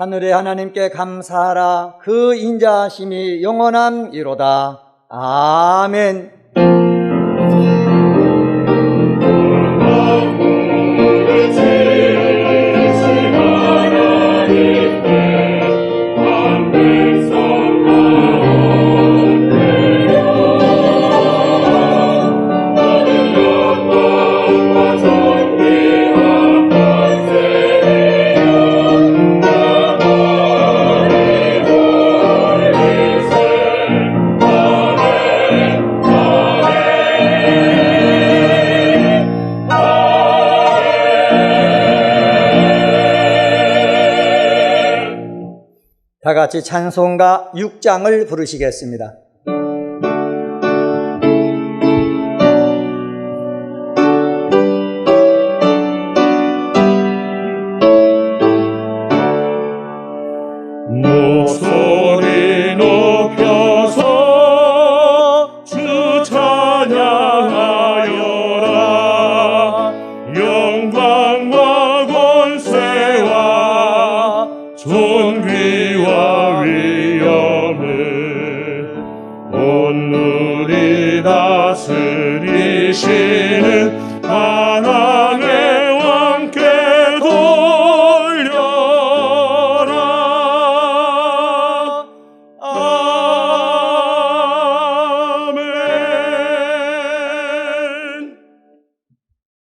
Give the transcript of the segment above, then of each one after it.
하늘의 하나님께 감사하라. 그 인자하심이 영원함이로다. 아멘. 다 같이 찬송가 6장을 부르시겠습니다. 목소리 높여서 주 찬양하여라. 영광과 권세와 존귀와 위엄을 온누리 다스리시는 만왕의 왕께 돌려라. 아멘.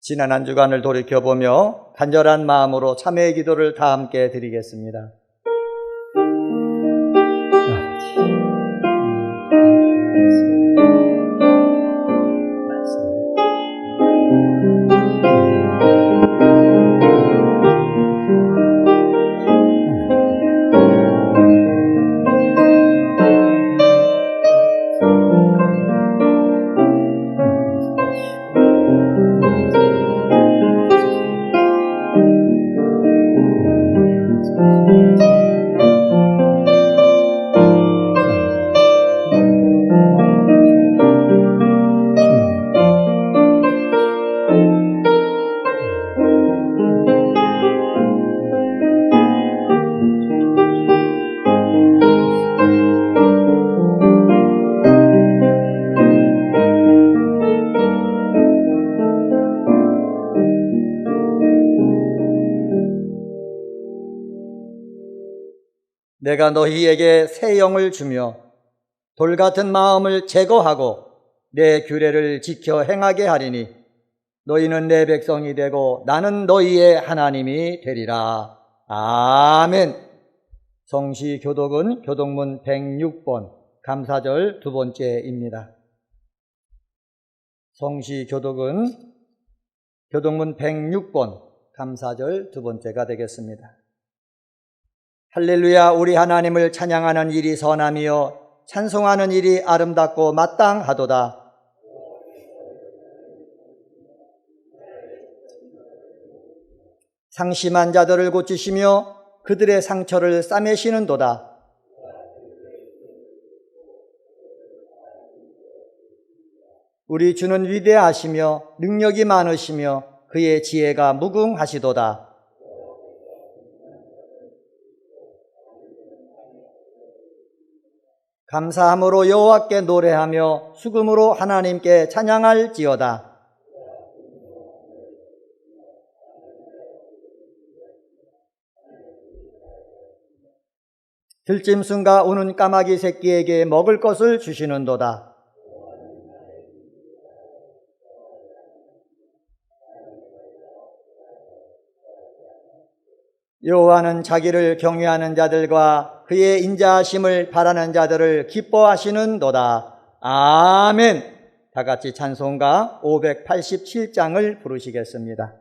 지난 한 주간을 돌이켜보며 간절한 마음으로 참회의 기도를 다 함께 드리겠습니다. 내가 너희에게 새 영을 주며 돌 같은 마음을 제거하고 내 규례를 지켜 행하게 하리니 너희는 내 백성이 되고 나는 너희의 하나님이 되리라. 아멘. 성시 교독은 교독문 106번 감사절 두 번째입니다. 성시 교독은 교독문 106번 감사절 두 번째가 되겠습니다. 할렐루야. 우리 하나님을 찬양하는 일이 선함이요 찬송하는 일이 아름답고 마땅하도다. 상심한 자들을 고치시며 그들의 상처를 싸매시는도다. 우리 주는 위대하시며 능력이 많으시며 그의 지혜가 무궁하시도다. 감사함으로 여호와께 노래하며 수금으로 하나님께 찬양할지어다. 들짐승과 우는 까마귀 새끼에게 먹을 것을 주시는도다. 여호와는 자기를 경외하는 자들과 그의 인자하심을 바라는 자들을 기뻐하시는도다. 아멘. 다 같이 찬송가 587장을 부르시겠습니다.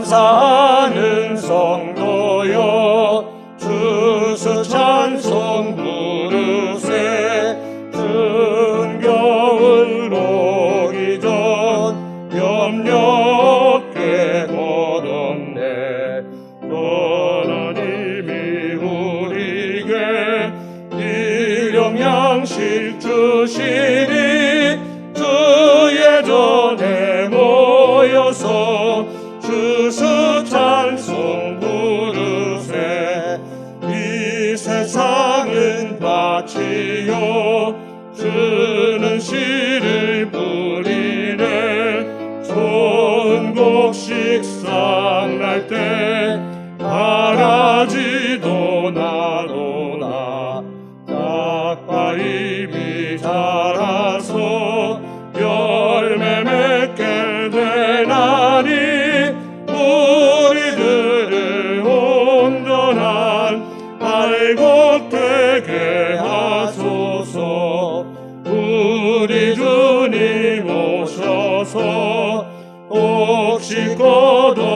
감사하는 성도여 주수 찬송 부르세. 등겨울 오기 전 염려케 걷었네. 하나님이 우리에게 일용 양식 주시니 날 때 바라지도 나로다. 짝과 잎이 자라서 열매 맺게 되나니 우리들을 온전한 알곡 되게 하소서. 우리 주님 오셔서 혹시 거둬들이고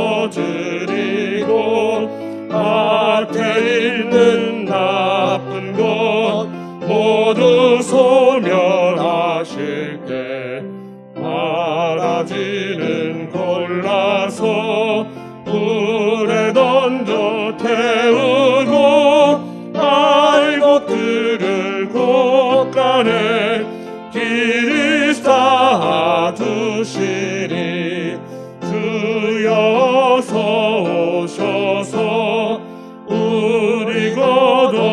밭에 있는 나쁜 것 모두 소멸하실 때 바라지는 골라서 불에 던져 태우고 알곡들을 곳간에 길이 쌓아두시리. 주여 어서 오셔서 우리 거둬주소서.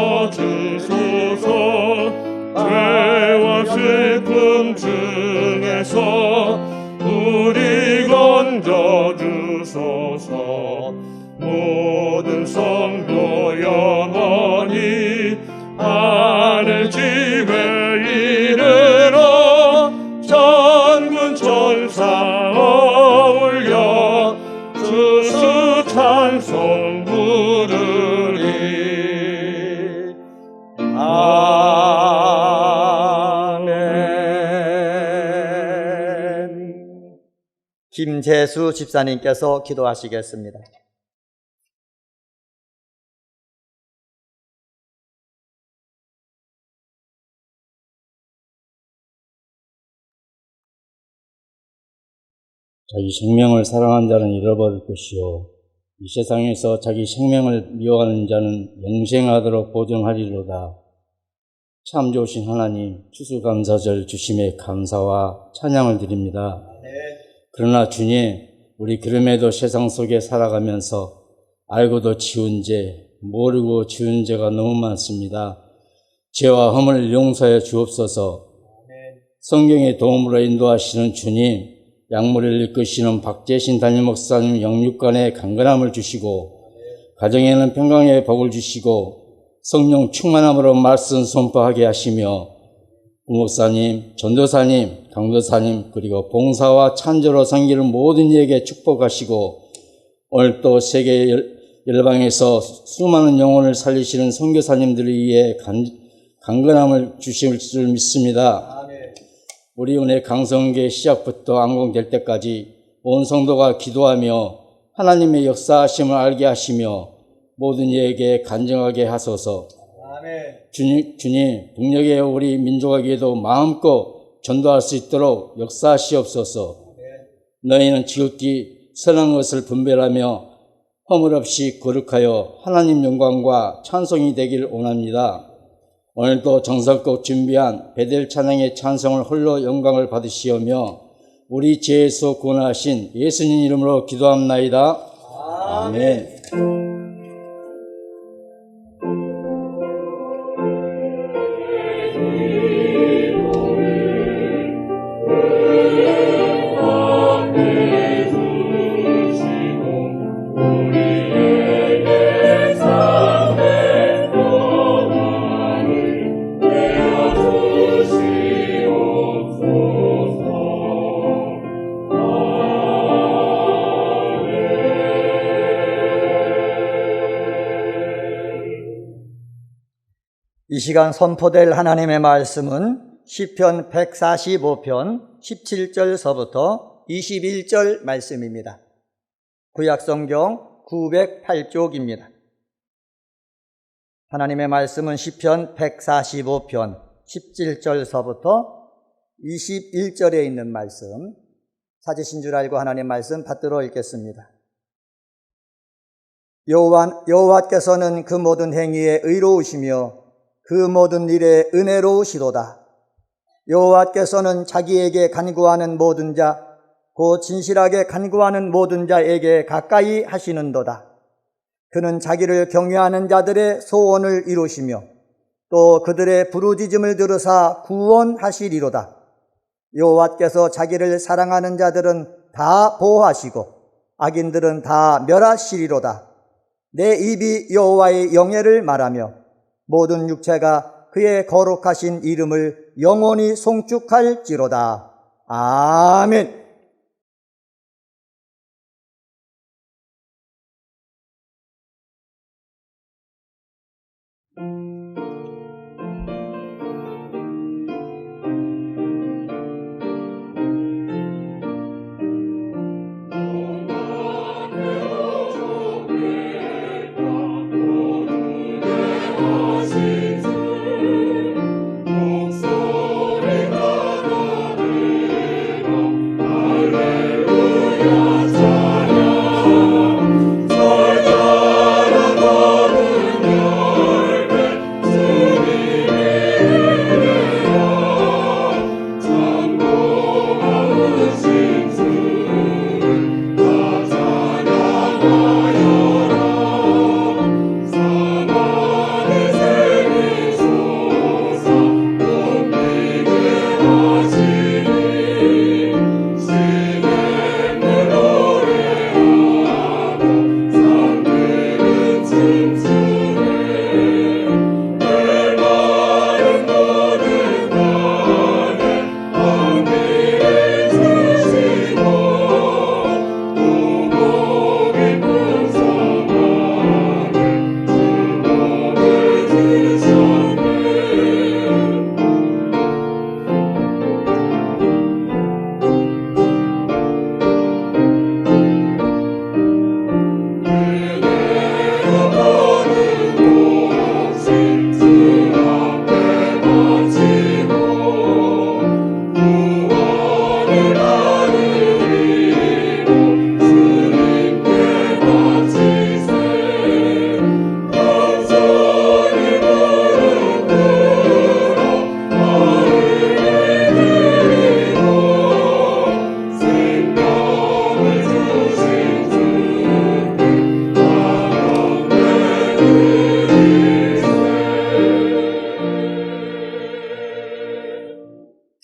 죄와 슬픔 중에서 우리 건져주소서. 모든 성도 영원히 하늘 집에 이르러 천군 천사 어울려 주수 찬송 부르리. 아멘. 김재수 집사님께서 기도하시겠습니다. 자기 생명을 사랑한 자는 잃어버릴 것이요 이 세상에서 자기 생명을 미워하는 자는 영생하도록 보존하리로다. 참 좋으신 하나님, 추수감사절 주심에 감사와 찬양을 드립니다. 그러나 주님, 우리 그럼에도 세상 속에 살아가면서 알고도 지은 죄, 모르고 지은 죄가 너무 많습니다. 죄와 허물을 용서해 주옵소서. 성경의 도움으로 인도하시는 주님, 약물을 이끄시는 박재신 담임 목사님 영육간에 강건함을 주시고 가정에는 평강의 복을 주시고 성령 충만함으로 말씀 선포하게 하시며 부목사님, 전도사님, 강도사님 그리고 봉사와 찬조로 섬기는 모든 이에게 축복하시고 오늘 또 세계 열방에서 수많은 영혼을 살리시는 선교사님들을 위해 강건함을 주실 줄 믿습니다. 우리 은혜 강성계 시작부터 완공될 때까지 온 성도가 기도하며 하나님의 역사하심을 알게 하시며 모든 이에게 간증하게 하소서. 아멘. 주님, 북녘의 우리 민족에게도 마음껏 전도할 수 있도록 역사하시옵소서. 너희는 지극히 선한 것을 분별하며 허물 없이 거룩하여 하나님 영광과 찬송이 되길 원합니다. 오늘도 정성껏 준비한 베델 찬양의 찬송을 홀로 영광을 받으시오며 우리 죄에서 구원하신 예수님 이름으로 기도합나이다. 아멘. 이 시간 선포될 하나님의 말씀은 시편 145편 17절서부터 21절 말씀입니다. 구약성경 908쪽입니다. 하나님의 말씀은 시편 145편 17절서부터 21절에 있는 말씀, 찾으신 줄 알고 하나님 말씀 받들어 읽겠습니다. 여호와께서는 그 모든 행위에 의로우시며 그 모든 일에 은혜로우시도다. 여호와께서는 자기에게 간구하는 모든 자, 곧 진실하게 간구하는 모든 자에게 가까이 하시는도다. 그는 자기를 경외하는 자들의 소원을 이루시며 또 그들의 부르짖음을 들으사 구원하시리로다. 여호와께서 자기를 사랑하는 자들은 다 보호하시고 악인들은 다 멸하시리로다. 내 입이 여호와의 영예를 말하며 모든 육체가 그의 거룩하신 이름을 영원히 송축할지로다. 아멘.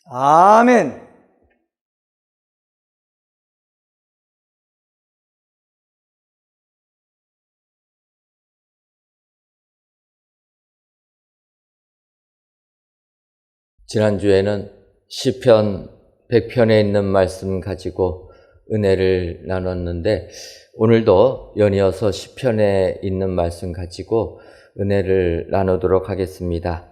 아멘. 지난주에는 시편 100편에 있는 말씀 가지고 은혜를 나눴는데 오늘도 연이어서 시편에 있는 말씀 가지고 은혜를 나누도록 하겠습니다.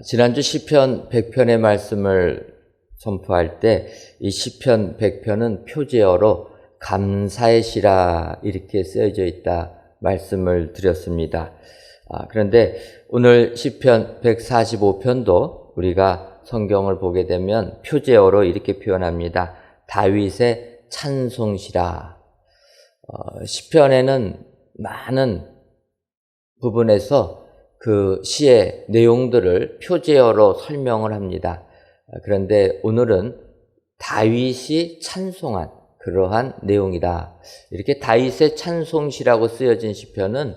지난주 시편 100편의 말씀을 선포할 때 이 시편 100편은 표제어로 감사의 시라 이렇게 쓰여져 있다 말씀을 드렸습니다. 그런데 오늘 시편 145편도 우리가 성경을 보게 되면 표제어로 이렇게 표현합니다. 다윗의 찬송시라. 시편에는 많은 부분에서 그 시의 내용들을 표제어로 설명을 합니다. 그런데 오늘은 다윗이 찬송한 그러한 내용이다. 이렇게 다윗의 찬송시라고 쓰여진 시편은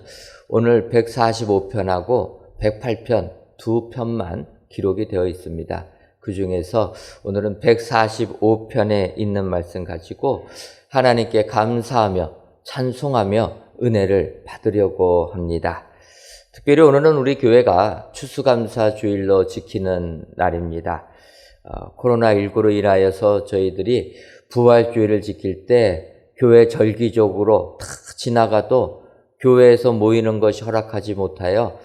오늘 145편하고 108편 두 편만 기록이 되어 있습니다. 그 중에서 오늘은 145편에 있는 말씀 가지고 하나님께 감사하며 찬송하며 은혜를 받으려고 합니다. 특별히 오늘은 우리 교회가 추수감사 주일로 지키는 날입니다. 코로나19로 인하여서 저희들이 부활주일을 지킬 때 교회 절기적으로 다 지나가도 교회에서 모이는 것이 허락하지 못하여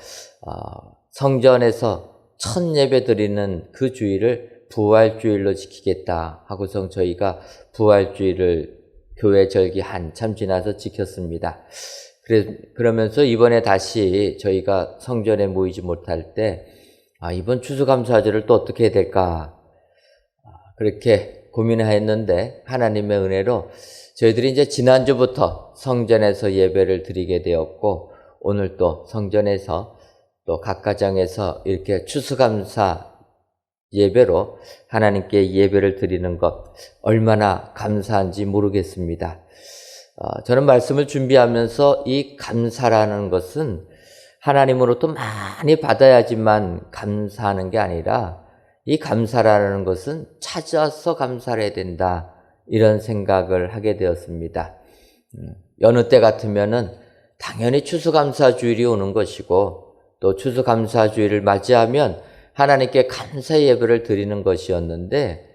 성전에서 첫 예배 드리는 그 주일을 부활주일로 지키겠다 하고서 저희가 부활주일을 교회 절기 한참 지나서 지켰습니다. 그러면서 이번에 다시 저희가 성전에 모이지 못할 때 이번 추수감사절을 또 어떻게 해야 될까 그렇게 고민했는데 하나님의 은혜로 저희들이 이제 지난주부터 성전에서 예배를 드리게 되었고 오늘 또 성전에서 또 각 가정에서 이렇게 추수감사 예배로 하나님께 예배를 드리는 것 얼마나 감사한지 모르겠습니다. 저는 말씀을 준비하면서 이 감사라는 것은 하나님으로부터 많이 받아야지만 감사하는 게 아니라 이 감사라는 것은 찾아서 감사를 해야 된다 이런 생각을 하게 되었습니다. 여느 때 같으면은 당연히 추수감사주일이 오는 것이고 또 추수감사주일을 맞이하면 하나님께 감사의 예배를 드리는 것이었는데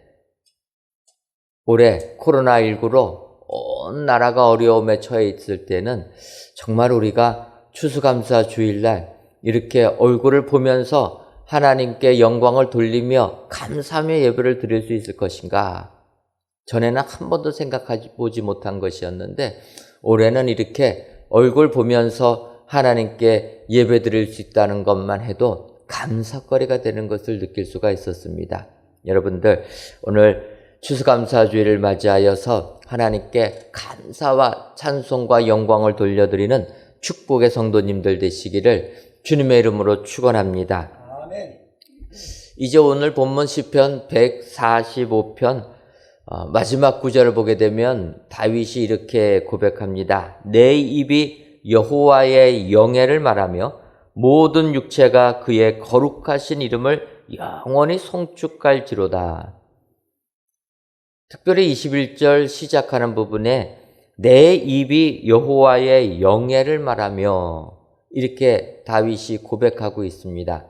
올해 코로나19로 온 나라가 어려움에 처해 있을 때는 정말 우리가 추수감사주일날 이렇게 얼굴을 보면서 하나님께 영광을 돌리며 감사하며 예배를 드릴 수 있을 것인가? 전에는 한 번도 생각하지 보지 못한 것이었는데 올해는 이렇게 얼굴 보면서 하나님께 예배 드릴 수 있다는 것만 해도 감사거리가 되는 것을 느낄 수가 있었습니다. 여러분들 오늘 추수감사주일을 맞이하여서 하나님께 감사와 찬송과 영광을 돌려드리는 축복의 성도님들 되시기를 주님의 이름으로 축원합니다. 아멘. 이제 오늘 본문 시편 145편 마지막 구절을 보게 되면 다윗이 이렇게 고백합니다. 내 입이 여호와의 영예를 말하며 모든 육체가 그의 거룩하신 이름을 영원히 송축할지로다. 특별히 21절 시작하는 부분에 내 입이 여호와의 영예를 말하며 이렇게 다윗이 고백하고 있습니다.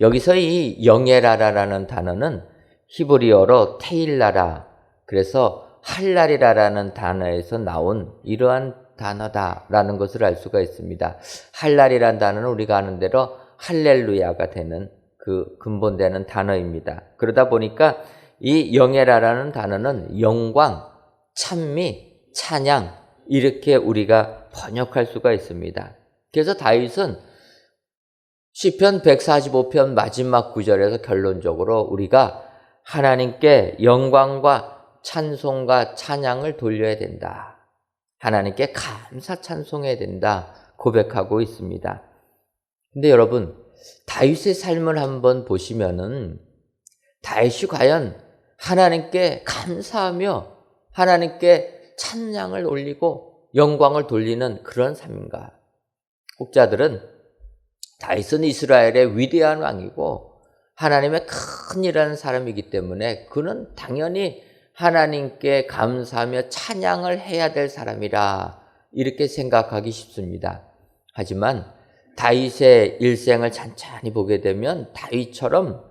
여기서 이 영예라라는 단어는 히브리어로 테일라라, 그래서 할랄이라라는 단어에서 나온 이러한 단어다라는 것을 알 수가 있습니다. 할랄이라는 단어는 우리가 아는 대로 할렐루야가 되는 그 근본되는 단어입니다. 그러다 보니까 이 영예라라는 단어는 영광, 찬미, 찬양 이렇게 우리가 번역할 수가 있습니다. 그래서 다윗은 시편 145편 마지막 구절에서 결론적으로 우리가 하나님께 영광과 찬송과 찬양을 돌려야 된다. 하나님께 감사 찬송해야 된다. 고백하고 있습니다. 근데 여러분, 다윗의 삶을 한번 보시면은 다윗이 과연 하나님께 감사하며 하나님께 찬양을 올리고 영광을 돌리는 그런 삶인가? 혹자들은 다윗은 이스라엘의 위대한 왕이고 하나님의 큰 일하는 사람이기 때문에 그는 당연히 하나님께 감사하며 찬양을 해야 될 사람이라 이렇게 생각하기 쉽습니다. 하지만 다윗의 일생을 찬찬히 보게 되면 다윗처럼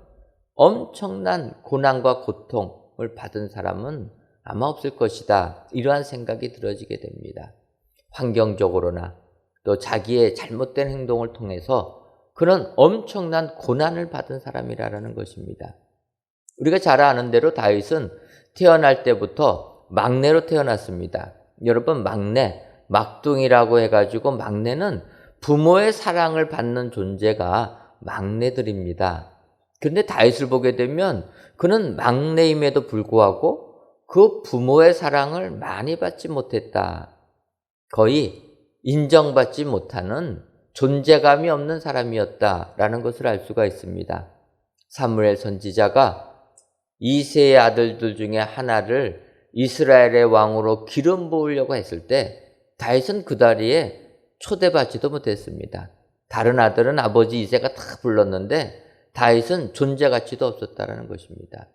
엄청난 고난과 고통을 받은 사람은 아마 없을 것이다. 이러한 생각이 들어지게 됩니다. 환경적으로나 또 자기의 잘못된 행동을 통해서 그는 엄청난 고난을 받은 사람이라는 것입니다. 우리가 잘 아는 대로 다윗은 태어날 때부터 막내로 태어났습니다. 여러분, 막내, 막둥이라고 해가지고 막내는 부모의 사랑을 받는 존재가 막내들입니다. 그런데 다윗을 보게 되면 그는 막내임에도 불구하고 그 부모의 사랑을 많이 받지 못했다. 거의 인정받지 못하는 존재감이 없는 사람이었다라는 것을 알 수가 있습니다. 사무엘 선지자가 이새의 아들들 중에 하나를 이스라엘의 왕으로 기름 부으려고 했을 때 다윗은 그 자리에 초대받지도 못했습니다. 다른 아들은 아버지 이새가 다 불렀는데 다윗은 존재가치도 없었다는 것입니다.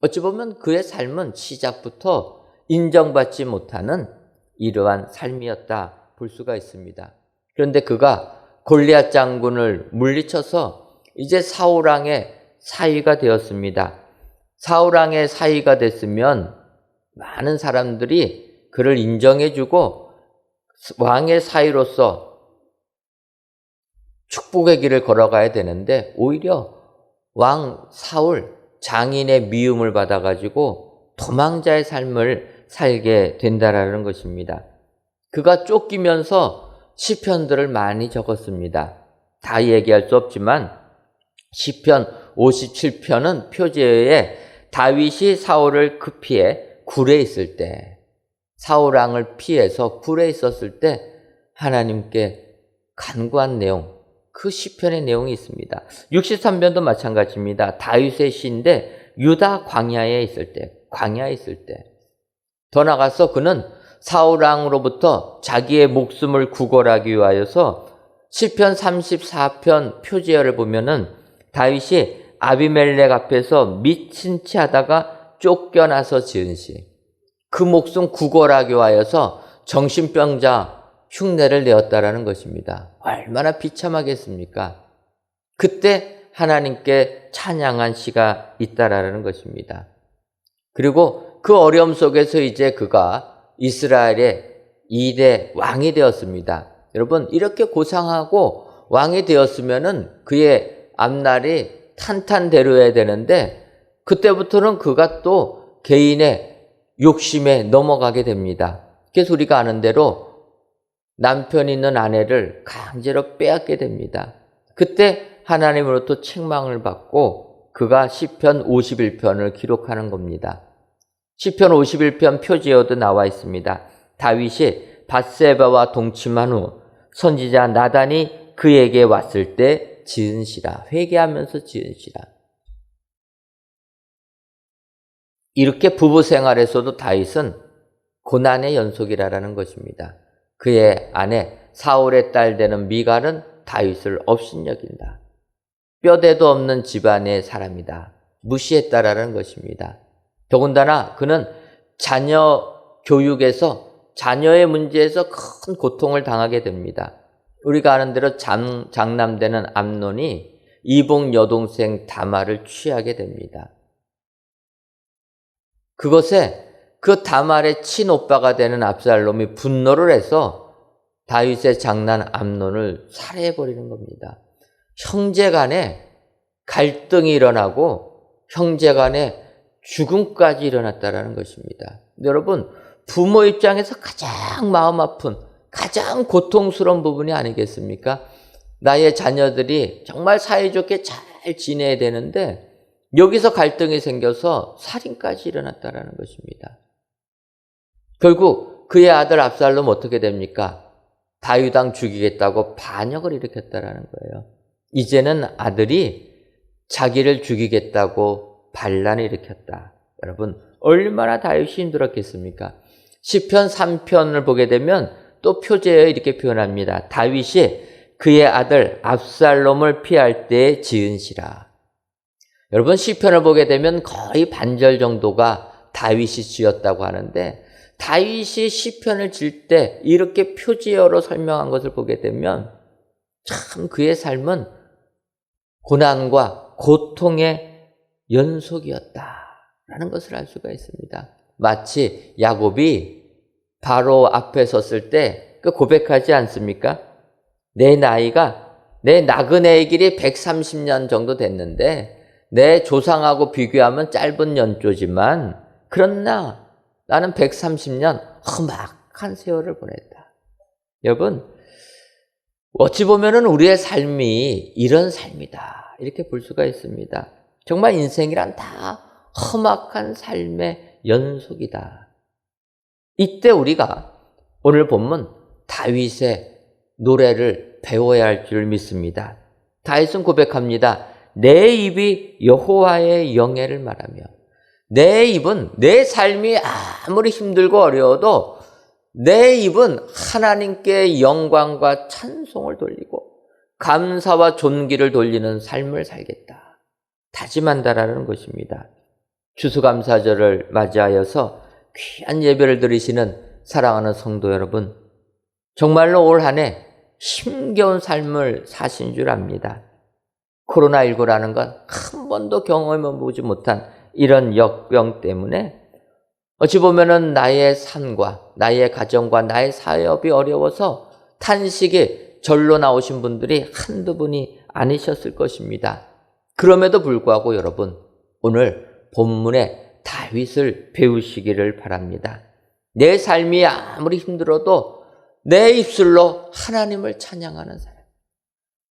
어찌 보면 그의 삶은 시작부터 인정받지 못하는 이러한 삶이었다 볼 수가 있습니다. 그런데 그가 골리앗 장군을 물리쳐서 이제 사울왕의 사위가 되었습니다. 사울왕의 사위가 됐으면 많은 사람들이 그를 인정해주고 왕의 사위로서 축복의 길을 걸어가야 되는데 오히려 왕 사울 장인의 미움을 받아가지고 도망자의 삶을 살게 된다라는 것입니다. 그가 쫓기면서 시편들을 많이 적었습니다. 다 얘기할 수 없지만 시편 57편은 표제에 다윗이 사울을 피해 굴에 있을 때, 사울왕을 피해서 굴에 있었을 때 하나님께 간구한 내용, 그 시편의 내용이 있습니다. 63편도 마찬가지입니다. 다윗의 시인데 유다 광야에 있을 때, 더 나아가서 그는 사울왕으로부터 자기의 목숨을 구걸하기 위하여서 시편 34편 표제어를 보면은 다윗이 아비멜렉 앞에서 미친 채 하다가 쫓겨나서 지은 시, 그 목숨 구걸하기 위하여서 정신병자 흉내를 내었다라는 것입니다. 얼마나 비참하겠습니까? 그때 하나님께 찬양한 시가 있다라는 것입니다. 그리고 그 어려움 속에서 이제 그가 이스라엘의 2대 왕이 되었습니다. 여러분, 이렇게 고상하고 왕이 되었으면은 그의 앞날이 탄탄대로해야 되는데 그때부터는 그가 또 개인의 욕심에 넘어가게 됩니다. 그래서 우리가 아는 대로 남편 있는 아내를 강제로 빼앗게 됩니다. 그때 하나님으로부터 책망을 받고 그가 시편 51편을 기록하는 겁니다. 시편 51편 표지에도 나와 있습니다. 다윗이 밧세바와 동침한 후 선지자 나단이 그에게 왔을 때 지은 시라. 회개하면서 지은 시라. 이렇게 부부 생활에서도 다윗은 고난의 연속이라는 것입니다. 그의 아내 사울의 딸 되는 미갈은 다윗을 업신여긴다. 뼈대도 없는 집안의 사람이다. 무시했다라는 것입니다. 더군다나 그는 자녀 교육에서 자녀의 문제에서 큰 고통을 당하게 됩니다. 우리가 아는 대로 장남되는 암논이 이복 여동생 다말을 취하게 됩니다. 그것에 그 다말의 친오빠가 되는 압살롬이 분노를 해서 다윗의 장남 암논을 살해해버리는 겁니다. 형제간에 갈등이 일어나고 형제간에 죽음까지 일어났다는 것입니다. 여러분, 부모 입장에서 가장 마음 아픈, 가장 고통스러운 부분이 아니겠습니까? 나의 자녀들이 정말 사이좋게 잘 지내야 되는데 여기서 갈등이 생겨서 살인까지 일어났다는 것입니다. 결국 그의 아들 압살롬 어떻게 됩니까? 다윗 왕 죽이겠다고 반역을 일으켰다는 거예요. 이제는 아들이 자기를 죽이겠다고 반란을 일으켰다. 여러분, 얼마나 다윗이 힘들었겠습니까? 시편 3편을 보게 되면 또 표제에 이렇게 표현합니다. 다윗이 그의 아들 압살롬을 피할 때 지은 시라. 여러분, 시편을 보게 되면 거의 반절 정도가 다윗이 지었다고 하는데 다윗이 시편을 질 때 이렇게 표지어로 설명한 것을 보게 되면 참 그의 삶은 고난과 고통의 연속이었다라는 것을 알 수가 있습니다. 마치 야곱이 바로 앞에 섰을 때 그 고백하지 않습니까? 내 나그네의 길이 130년 정도 됐는데 내 조상하고 비교하면 짧은 연조지만 그러나 나는 130년 험악한 세월을 보냈다. 여러분, 어찌 보면은 우리의 삶이 이런 삶이다. 이렇게 볼 수가 있습니다. 정말 인생이란 다 험악한 삶의 연속이다. 이때 우리가 오늘 본문 다윗의 노래를 배워야 할 줄 믿습니다. 다윗은 고백합니다. 내 입이 여호와의 영예를 말하며 내 입은 내 삶이 아무리 힘들고 어려워도 내 입은 하나님께 영광과 찬송을 돌리고 감사와 존귀를 돌리는 삶을 살겠다. 다짐한다라는 것입니다. 추수감사절을 맞이하여서 귀한 예배를 드리시는 사랑하는 성도 여러분, 정말로 올 한 해 힘겨운 삶을 사신 줄 압니다. 코로나19라는 건 한 번도 경험해보지 못한 이런 역병 때문에 어찌 보면은 나의 삶과 나의 가정과 나의 사업이 어려워서 탄식이 절로 나오신 분들이 한두 분이 아니셨을 것입니다. 그럼에도 불구하고 여러분, 오늘 본문의 다윗을 배우시기를 바랍니다. 내 삶이 아무리 힘들어도 내 입술로 하나님을 찬양하는 사람,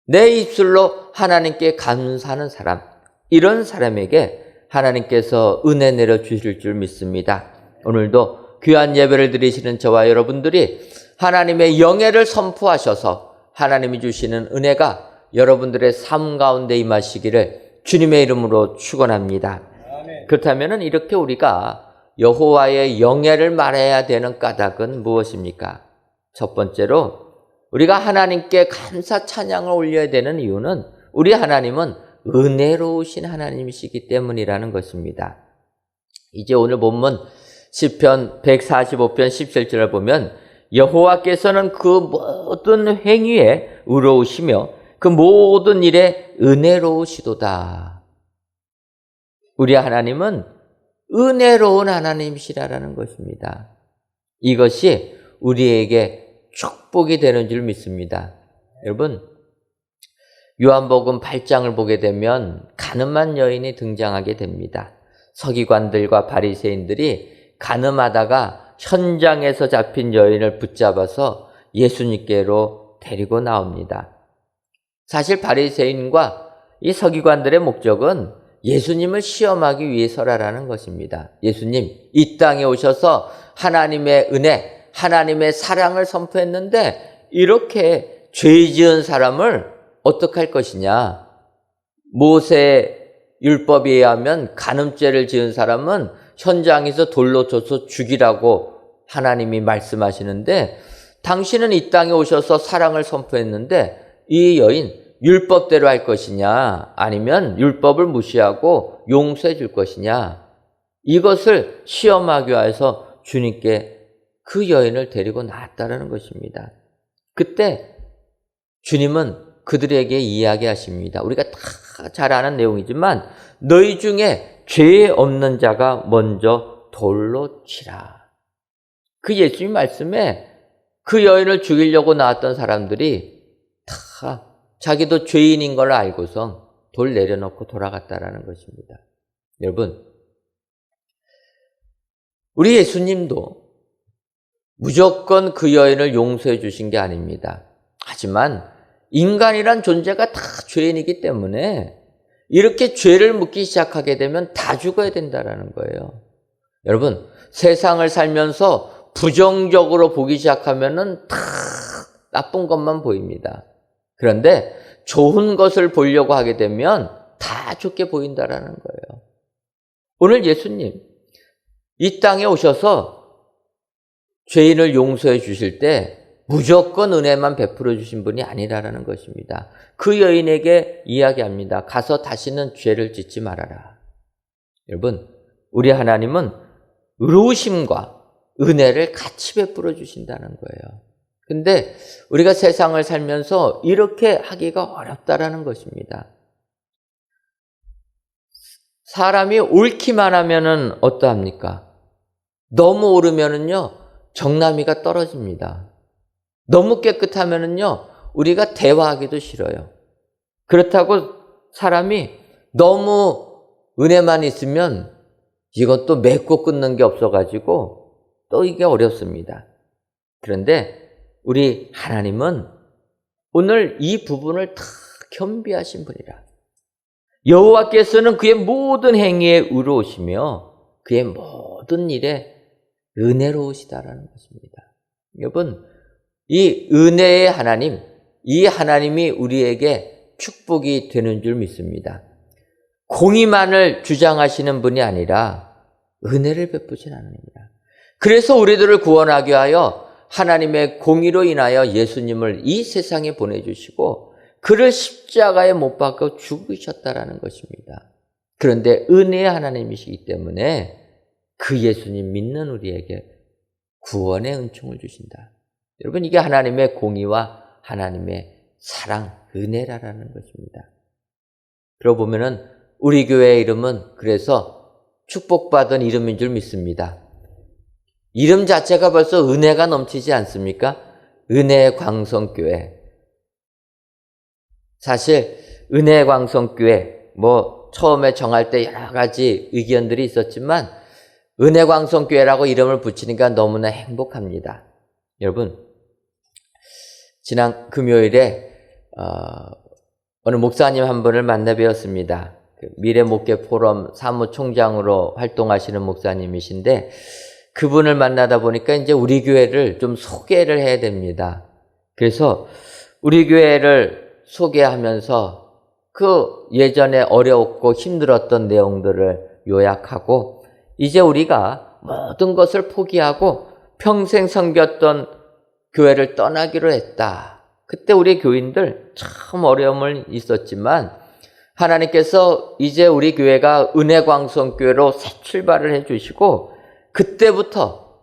내 입술로 하나님께 감사하는 사람, 이런 사람에게 하나님께서 은혜 내려주실 줄 믿습니다. 오늘도 귀한 예배를 드리시는 저와 여러분들이 하나님의 영예를 선포하셔서 하나님이 주시는 은혜가 여러분들의 삶 가운데 임하시기를 주님의 이름으로 축원합니다. 그렇다면 이렇게 우리가 여호와의 영예를 말해야 되는 까닭은 무엇입니까? 첫 번째로 우리가 하나님께 감사 찬양을 올려야 되는 이유는 우리 하나님은 은혜로우신 하나님이시기 때문이라는 것입니다. 이제 오늘 본문 시편 145편 17절을 보면 여호와께서는 그 모든 행위에 의로우시며 그 모든 일에 은혜로우시도다. 우리 하나님은 은혜로운 하나님이시라는 것입니다. 이것이 우리에게 축복이 되는 줄 믿습니다. 여러분, 요한복음 8장을 보게 되면 가늠한 여인이 등장하게 됩니다. 서기관들과 바리새인들이 가늠하다가 현장에서 잡힌 여인을 붙잡아서 예수님께로 데리고 나옵니다. 사실 바리새인과 이 서기관들의 목적은 예수님을 시험하기 위해서라는 것입니다. 예수님, 이 땅에 오셔서 하나님의 은혜, 하나님의 사랑을 선포했는데 이렇게 죄 지은 사람을 어떡할 것이냐? 모세 율법에 의하면 간음죄를 지은 사람은 현장에서 돌로 쳐서 죽이라고 하나님이 말씀하시는데 당신은 이 땅에 오셔서 사랑을 선포했는데 이 여인 율법대로 할 것이냐 아니면 율법을 무시하고 용서해 줄 것이냐, 이것을 시험하기 위해서 주님께 그 여인을 데리고 나왔다는 것입니다. 그때 주님은 그들에게 이야기하십니다. 우리가 다 잘 아는 내용이지만 너희 중에 죄 없는 자가 먼저 돌로 치라. 그 예수님 말씀에 그 여인을 죽이려고 나왔던 사람들이 다 자기도 죄인인 걸 알고서 돌 내려놓고 돌아갔다라는 것입니다. 여러분, 우리 예수님도 무조건 그 여인을 용서해 주신 게 아닙니다. 하지만 인간이란 존재가 다 죄인이기 때문에 이렇게 죄를 묻기 시작하게 되면 다 죽어야 된다는 거예요. 여러분, 세상을 살면서 부정적으로 보기 시작하면은 다 나쁜 것만 보입니다. 그런데 좋은 것을 보려고 하게 되면 다 좋게 보인다라는 거예요. 오늘 예수님 이 땅에 오셔서 죄인을 용서해 주실 때 무조건 은혜만 베풀어 주신 분이 아니라는 것입니다. 그 여인에게 이야기합니다. 가서 다시는 죄를 짓지 말아라. 여러분, 우리 하나님은 의로우심과 은혜를 같이 베풀어 주신다는 거예요. 근데 우리가 세상을 살면서 이렇게 하기가 어렵다라는 것입니다. 사람이 옳기만 하면은 어떠합니까? 너무 옳으면은요, 정남이가 떨어집니다. 너무 깨끗하면은요, 우리가 대화하기도 싫어요. 그렇다고 사람이 너무 은혜만 있으면 이것도 맺고 끊는 게 없어가지고 또 이게 어렵습니다. 그런데 우리 하나님은 오늘 이 부분을 다 겸비하신 분이라. 여호와께서는 그의 모든 행위에 의로우시며 그의 모든 일에 은혜로우시다라는 것입니다. 여러분, 이 은혜의 하나님, 이 하나님이 우리에게 축복이 되는 줄 믿습니다. 공의만을 주장하시는 분이 아니라 은혜를 베푸신 하나님이다. 그래서 우리들을 구원하기 위하여 하나님의 공의로 인하여 예수님을 이 세상에 보내주시고 그를 십자가에 못 박아 죽으셨다라는 것입니다. 그런데 은혜의 하나님이시기 때문에 그 예수님 믿는 우리에게 구원의 은총을 주신다. 여러분, 이게 하나님의 공의와 하나님의 사랑, 은혜라는 것입니다. 그러고 보면은 우리 교회의 이름은 그래서 축복받은 이름인 줄 믿습니다. 이름 자체가 벌써 은혜가 넘치지 않습니까? 은혜의 광성교회. 사실 은혜의 광성교회 처음에 정할 때 여러 가지 의견들이 있었지만 은혜 광성교회라고 이름을 붙이니까 너무나 행복합니다. 여러분, 지난 금요일에 어느 목사님 한 분을 만나 뵈었습니다. 미래목회 포럼 사무총장으로 활동하시는 목사님이신데 그분을 만나다 보니까 이제 우리 교회를 좀 소개를 해야 됩니다. 그래서 우리 교회를 소개하면서 그 예전에 어려웠고 힘들었던 내용들을 요약하고 이제 우리가 모든 것을 포기하고 평생 섬겼던 교회를 떠나기로 했다. 그때 우리 교인들 참 어려움을 있었지만 하나님께서 이제 우리 교회가 은혜광성교회로 새 출발을 해주시고 그때부터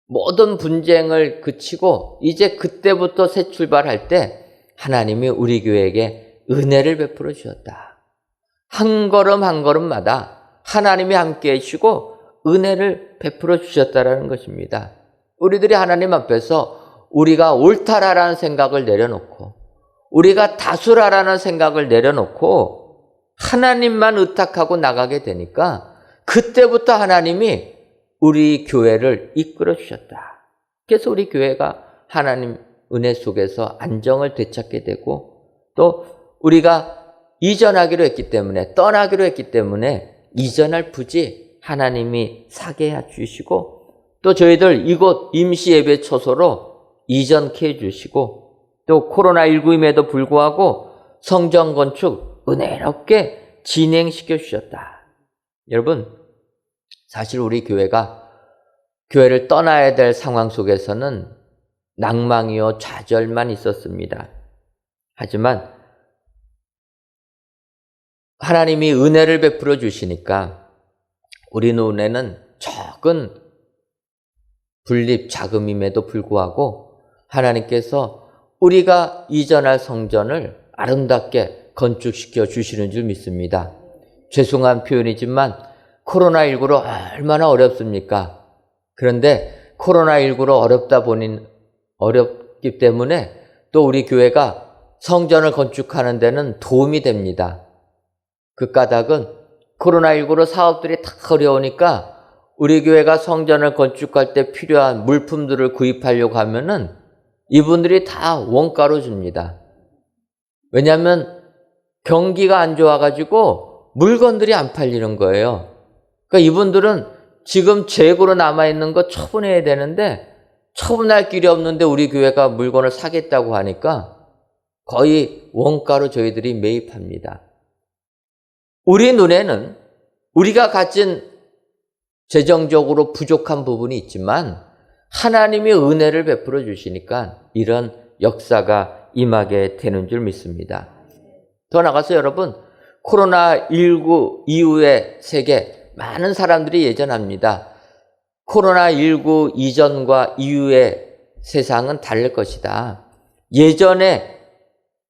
모든 분쟁을 그치고 이제 그때부터 새 출발할 때 하나님이 우리 교회에게 은혜를 베풀어 주셨다. 한 걸음 한 걸음마다 하나님이 함께 해주시고 은혜를 베풀어 주셨다라는 것입니다. 우리들이 하나님 앞에서 우리가 옳다라는 생각을 내려놓고 우리가 다수라라는 생각을 내려놓고 하나님만 의탁하고 나가게 되니까 그때부터 하나님이 우리 교회를 이끌어 주셨다. 그래서 우리 교회가 하나님 은혜 속에서 안정을 되찾게 되고 또 우리가 이전하기로 했기 때문에 떠나기로 했기 때문에 이전할 부지 하나님이 사게 해주시고 또 저희들 이곳 임시예배 처소로 이전케 해주시고 또 코로나19임에도 불구하고 성전 건축 은혜롭게 진행시켜 주셨다. 여러분 사실 우리 교회가 교회를 떠나야 될 상황 속에서는 낭망이요 좌절만 있었습니다. 하지만 하나님이 은혜를 베풀어 주시니까 우리 눈에는 적은 분립 자금임에도 불구하고 하나님께서 우리가 이전할 성전을 아름답게 건축시켜 주시는 줄 믿습니다. 죄송한 표현이지만 코로나19로 얼마나 어렵습니까? 그런데 코로나19로 어렵기 때문에 또 우리 교회가 성전을 건축하는 데는 도움이 됩니다. 그 까닭은 코로나19로 사업들이 다 어려우니까 우리 교회가 성전을 건축할 때 필요한 물품들을 구입하려고 하면은 이분들이 다 원가로 줍니다. 왜냐하면 경기가 안 좋아가지고 물건들이 안 팔리는 거예요. 그러니까 이분들은 지금 재고로 남아있는 거 처분해야 되는데 처분할 길이 없는데 우리 교회가 물건을 사겠다고 하니까 거의 원가로 저희들이 매입합니다. 우리 눈에는 우리가 가진 재정적으로 부족한 부분이 있지만 하나님이 은혜를 베풀어 주시니까 이런 역사가 임하게 되는 줄 믿습니다. 더 나가서 여러분 코로나19 이후의 세계 많은 사람들이 예전합니다. 코로나19 이전과 이후의 세상은 다를 것이다. 예전에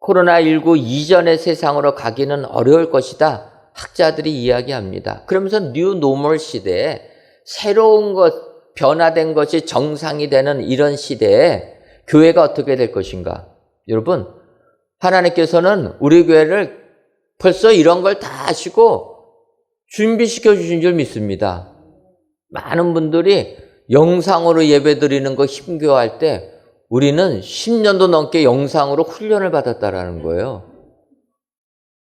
코로나19 이전의 세상으로 가기는 어려울 것이다. 학자들이 이야기합니다. 그러면서 뉴 노멀 시대에 새로운 것, 변화된 것이 정상이 되는 이런 시대에 교회가 어떻게 될 것인가? 여러분, 하나님께서는 우리 교회를 벌써 이런 걸 다 아시고 준비시켜 주신 줄 믿습니다. 많은 분들이 영상으로 예배 드리는 거 힘겨워할 때 우리는 10년도 넘게 영상으로 훈련을 받았다라는 거예요.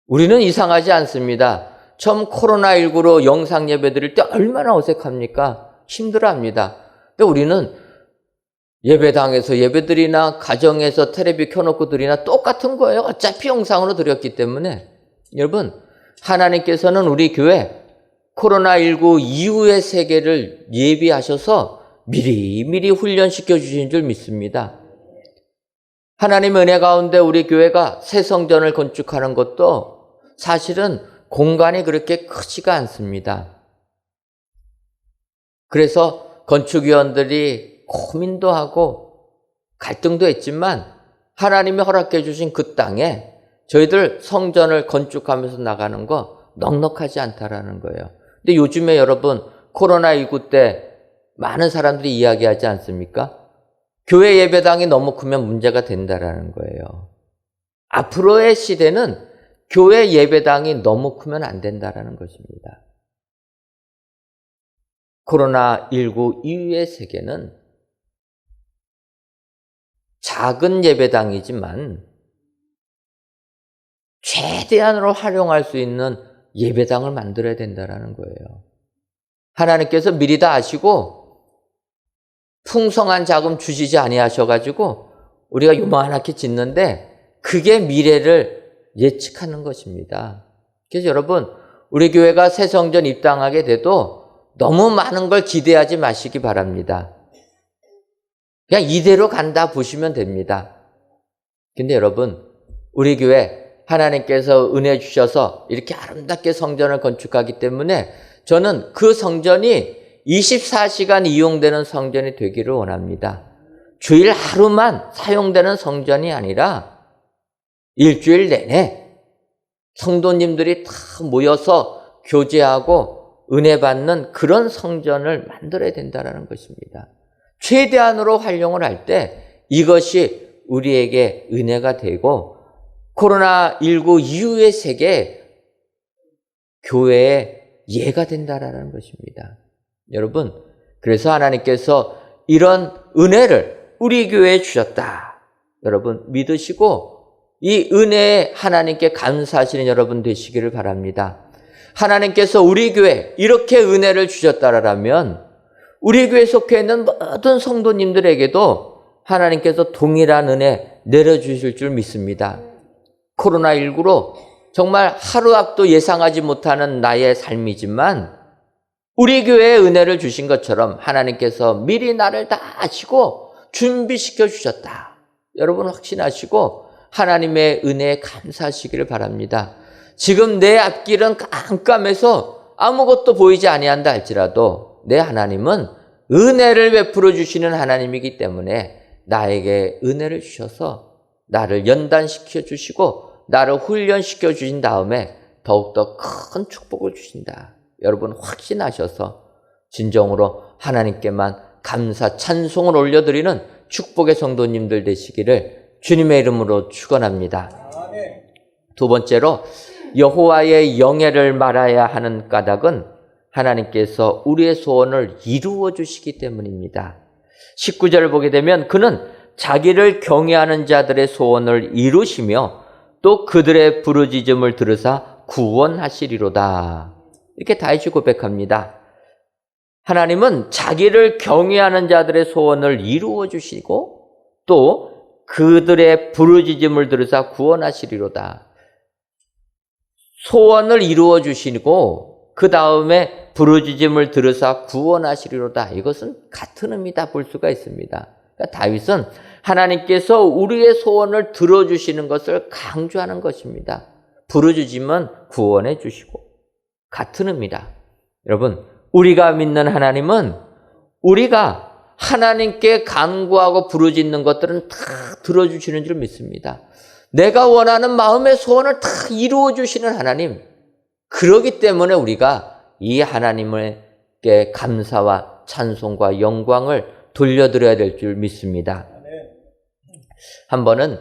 우리는 이상하지 않습니다. 처음 코로나19로 영상 예배 드릴 때 얼마나 어색합니까? 힘들어합니다. 근데 우리는 예배당에서 예배 드리나 가정에서 텔레비 켜놓고 드리나 똑같은 거예요. 어차피 영상으로 드렸기 때문에. 여러분, 하나님께서는 우리 교회 코로나19 이후의 세계를 예비하셔서 미리미리 훈련시켜 주신 줄 믿습니다. 하나님 은혜 가운데 우리 교회가 새 성전을 건축하는 것도 사실은 공간이 그렇게 크지가 않습니다. 그래서 건축위원들이 고민도 하고 갈등도 했지만 하나님이 허락해 주신 그 땅에 저희들 성전을 건축하면서 나가는 거 넉넉하지 않다라는 거예요. 근데 요즘에 여러분 코로나19 때 많은 사람들이 이야기하지 않습니까? 교회 예배당이 너무 크면 문제가 된다라는 거예요. 앞으로의 시대는 교회 예배당이 너무 크면 안 된다라는 것입니다. 코로나19 이후의 세계는 작은 예배당이지만 최대한으로 활용할 수 있는 예배당을 만들어야 된다라는 거예요. 하나님께서 미리 다 아시고 풍성한 자금 주시지 아니하셔가지고 우리가 요만하게 짓는데 그게 미래를 예측하는 것입니다. 그래서 여러분 우리 교회가 새 성전 입당하게 돼도 너무 많은 걸 기대하지 마시기 바랍니다. 그냥 이대로 간다 보시면 됩니다. 근데 여러분 우리 교회 하나님께서 은혜 주셔서 이렇게 아름답게 성전을 건축하기 때문에 저는 그 성전이 24시간 이용되는 성전이 되기를 원합니다. 주일 하루만 사용되는 성전이 아니라 일주일 내내 성도님들이 다 모여서 교제하고 은혜 받는 그런 성전을 만들어야 된다는 것입니다. 최대한으로 활용을 할 때 이것이 우리에게 은혜가 되고 코로나19 이후의 세계 교회의 예가 된다라는 것입니다. 여러분, 그래서 하나님께서 이런 은혜를 우리 교회에 주셨다. 여러분 믿으시고 이 은혜에 하나님께 감사하시는 여러분 되시기를 바랍니다. 하나님께서 우리 교회에 이렇게 은혜를 주셨다라면 우리 교회에 속해 있는 모든 성도님들에게도 하나님께서 동일한 은혜 내려주실 줄 믿습니다. 코로나19로 정말 하루 앞도 예상하지 못하는 나의 삶이지만 우리 교회에 은혜를 주신 것처럼 하나님께서 미리 나를 다 아시고 준비시켜 주셨다. 여러분 확신하시고 하나님의 은혜에 감사하시기를 바랍니다. 지금 내 앞길은 깜깜해서 아무것도 보이지 아니한다 할지라도 내 하나님은 은혜를 베풀어 주시는 하나님이기 때문에 나에게 은혜를 주셔서 나를 연단시켜 주시고 나를 훈련시켜 주신 다음에 더욱더 큰 축복을 주신다. 여러분 확신하셔서 진정으로 하나님께만 감사 찬송을 올려드리는 축복의 성도님들 되시기를 주님의 이름으로 축원합니다. 두 번째로 여호와의 영예를 말아야 하는 까닭은 하나님께서 우리의 소원을 이루어 주시기 때문입니다. 19절을 보게 되면 그는 자기를 경외하는 자들의 소원을 이루시며 또 그들의 부르짖음을 들으사 구원하시리로다. 이렇게 다윗이 고백합니다. 하나님은 자기를 경외하는 자들의 소원을 이루어 주시고 또 그들의 부르짖음을 들으사 구원하시리로다. 소원을 이루어 주시고 그 다음에 부르짖음을 들으사 구원하시리로다. 이것은 같은 의미다 볼 수가 있습니다. 그러니까 다윗은 하나님께서 우리의 소원을 들어주시는 것을 강조하는 것입니다. 부르짖으면 구원해 주시고 같은 의미다. 여러분, 우리가 믿는 하나님은 우리가 하나님께 간구하고 부르짖는 것들은 다 들어주시는 줄 믿습니다. 내가 원하는 마음의 소원을 다 이루어 주시는 하나님. 그러기 때문에 우리가 이 하나님께 감사와 찬송과 영광을 돌려드려야 될 줄 믿습니다. 한 번은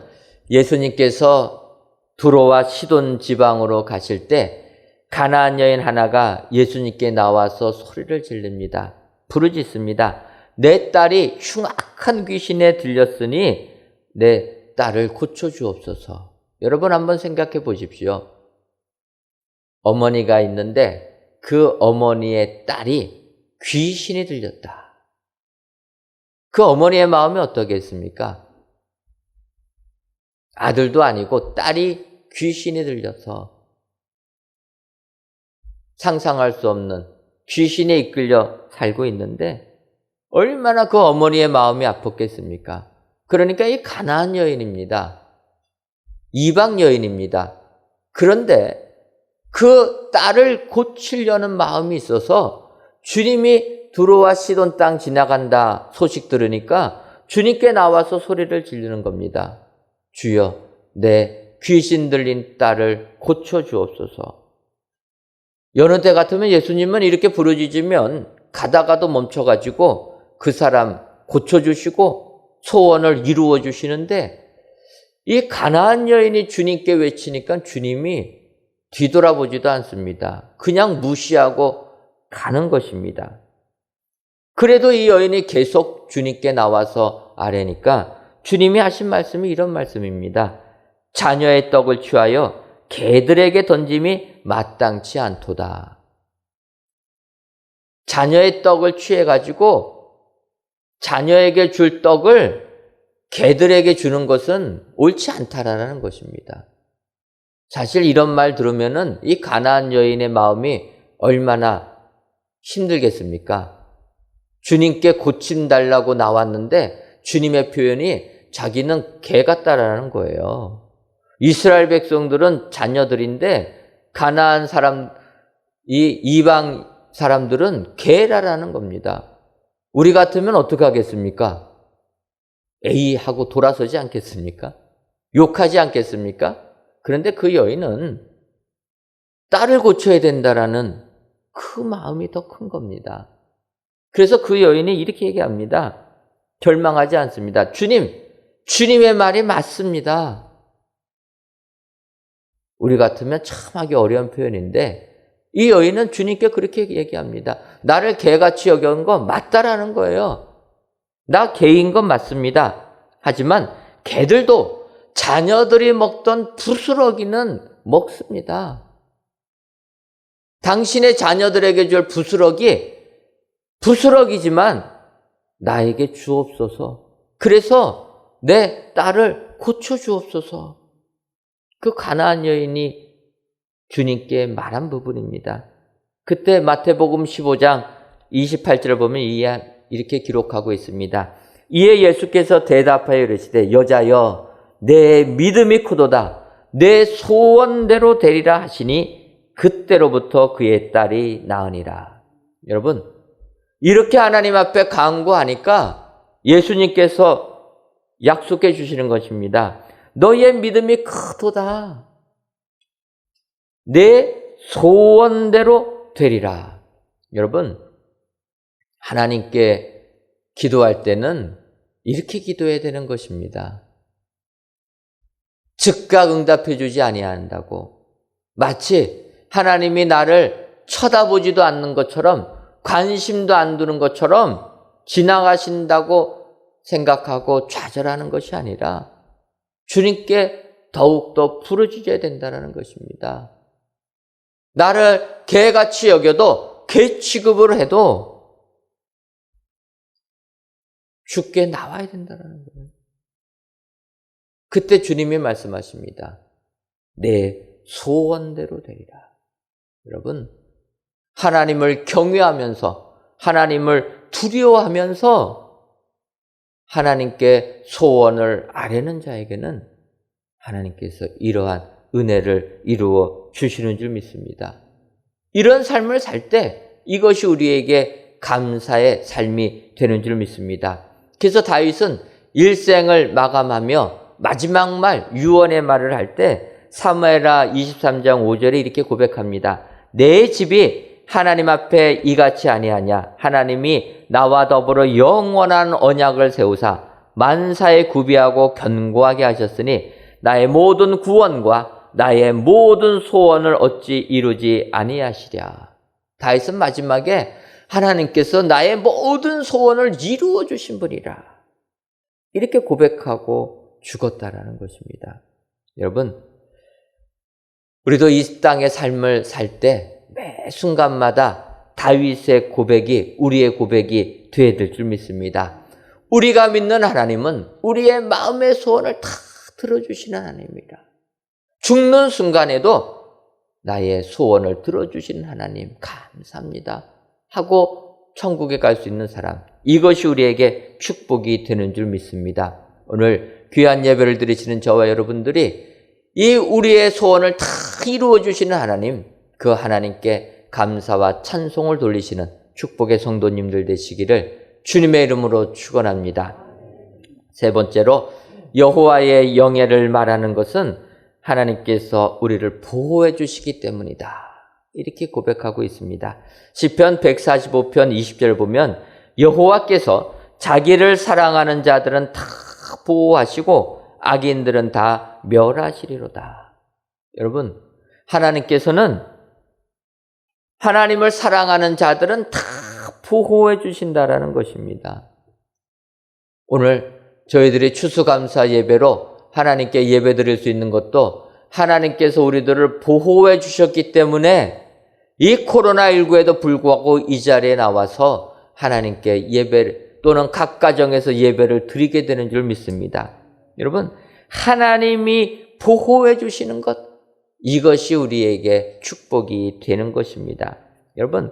예수님께서 두로와 시돈 지방으로 가실 때 가나안 여인 하나가 예수님께 나와서 소리를 지릅니다. 부르짖습니다. 내 딸이 흉악한 귀신에 들렸으니 내 딸을 고쳐주옵소서. 여러분 한번 생각해 보십시오. 어머니가 있는데 그 어머니의 딸이 귀신이 들렸다. 그 어머니의 마음이 어떠겠습니까? 아들도 아니고 딸이 귀신이 들려서 상상할 수 없는 귀신에 이끌려 살고 있는데 얼마나 그 어머니의 마음이 아팠겠습니까? 그러니까 이 가나안 여인입니다. 이방 여인입니다. 그런데 그 딸을 고치려는 마음이 있어서 주님이 두로와 시돈 땅 지나간다 소식 들으니까 주님께 나와서 소리를 지르는 겁니다. 주여, 내 귀신 들린 딸을 고쳐주옵소서. 여느 때 같으면 예수님은 이렇게 부르짖으면 가다가도 멈춰가지고 그 사람 고쳐주시고 소원을 이루어 주시는데 이 가나안 여인이 주님께 외치니까 주님이 뒤돌아보지도 않습니다. 그냥 무시하고 가는 것입니다. 그래도 이 여인이 계속 주님께 나와서 아뢰니까 주님이 하신 말씀이 이런 말씀입니다. 자녀의 떡을 취하여 개들에게 던짐이 마땅치 않도다. 자녀의 떡을 취해가지고 자녀에게 줄 떡을 개들에게 주는 것은 옳지 않다라는 것입니다. 사실 이런 말 들으면은 이 가나안 여인의 마음이 얼마나 힘들겠습니까? 주님께 고침 달라고 나왔는데 주님의 표현이 자기는 개 같다라는 거예요. 이스라엘 백성들은 자녀들인데 가나안 사람, 이 이방 사람들은 게라라는 겁니다. 우리 같으면 어떻게 하겠습니까? 에이 하고 돌아서지 않겠습니까? 욕하지 않겠습니까? 그런데 그 여인은 딸을 고쳐야 된다라는 그 마음이 더 큰 겁니다. 그래서 그 여인이 이렇게 얘기합니다. 절망하지 않습니다. 주님의 말이 맞습니다. 우리 같으면 참 하기 어려운 표현인데 이 여인은 주님께 그렇게 얘기합니다. 나를 개같이 여긴 건 맞다라는 거예요. 나 개인 건 맞습니다. 하지만 개들도 자녀들이 먹던 부스러기는 먹습니다. 당신의 자녀들에게 줄 부스러기지만 나에게 주옵소서. 그래서 내 딸을 고쳐주옵소서. 그 가나안 여인이 주님께 말한 부분입니다. 그때 마태복음 15장 28절을 보면 이렇게 기록하고 있습니다. 이에 예수께서 대답하여 이르시되 여자여 내 믿음이 크도다. 내 소원대로 되리라 하시니 그때로부터 그의 딸이 나으니라. 여러분 이렇게 하나님 앞에 간구하니까 예수님께서 약속해 주시는 것입니다. 너희의 믿음이 크도다. 내 소원대로 되리라. 여러분 하나님께 기도할 때는 이렇게 기도해야 되는 것입니다. 즉각 응답해 주지 아니한다고 마치 하나님이 나를 쳐다보지도 않는 것처럼 관심도 안 두는 것처럼 지나가신다고 생각하고 좌절하는 것이 아니라 주님께 더욱더 부르짖어야 된다는 것입니다. 나를 개같이 여겨도 개 취급을 해도 주께 나와야 된다는 거예요. 그때 주님이 말씀하십니다. 내 소원대로 되리라. 여러분 하나님을 경외하면서 하나님을 두려워하면서 하나님께 소원을 아뢰는 자에게는 하나님께서 이러한 은혜를 이루어 주시는 줄 믿습니다. 이런 삶을 살 때 이것이 우리에게 감사의 삶이 되는 줄 믿습니다. 그래서 다윗은 일생을 마감하며 마지막 말 유언의 말을 할 때 사무엘하 23장 5절에 이렇게 고백합니다. 내 집이 하나님 앞에 이같이 아니하냐. 하나님이 나와 더불어 영원한 언약을 세우사 만사에 구비하고 견고하게 하셨으니 나의 모든 구원과 나의 모든 소원을 어찌 이루지 아니하시랴. 다윗은 마지막에 하나님께서 나의 모든 소원을 이루어 주신 분이라 이렇게 고백하고 죽었다라는 것입니다. 여러분 우리도 이 땅의 삶을 살 때 매 순간마다 다윗의 고백이 우리의 고백이 되어야 될 줄 믿습니다. 우리가 믿는 하나님은 우리의 마음의 소원을 다 들어주시는 하나님입니다. 죽는 순간에도 나의 소원을 들어주시는 하나님 감사합니다 하고 천국에 갈 수 있는 사람, 이것이 우리에게 축복이 되는 줄 믿습니다. 오늘 귀한 예배를 드리시는 저와 여러분들이 이 우리의 소원을 다 이루어 주시는 하나님, 그 하나님께 감사와 찬송을 돌리시는 축복의 성도님들 되시기를 주님의 이름으로 축원합니다. 세 번째로 여호와의 영예를 말하는 것은 하나님께서 우리를 보호해 주시기 때문이다. 이렇게 고백하고 있습니다. 시편 145편 20절 보면 여호와께서 자기를 사랑하는 자들은 다 보호하시고 악인들은 다 멸하시리로다. 여러분, 하나님께서는 하나님을 사랑하는 자들은 다 보호해 주신다라는 것입니다. 오늘 저희들이 추수감사 예배로 하나님께 예배 드릴 수 있는 것도 하나님께서 우리들을 보호해 주셨기 때문에 이 코로나19에도 불구하고 이 자리에 나와서 하나님께 예배를 또는 각 가정에서 예배를 드리게 되는 줄 믿습니다. 여러분, 하나님이 보호해 주시는 것, 이것이 우리에게 축복이 되는 것입니다. 여러분,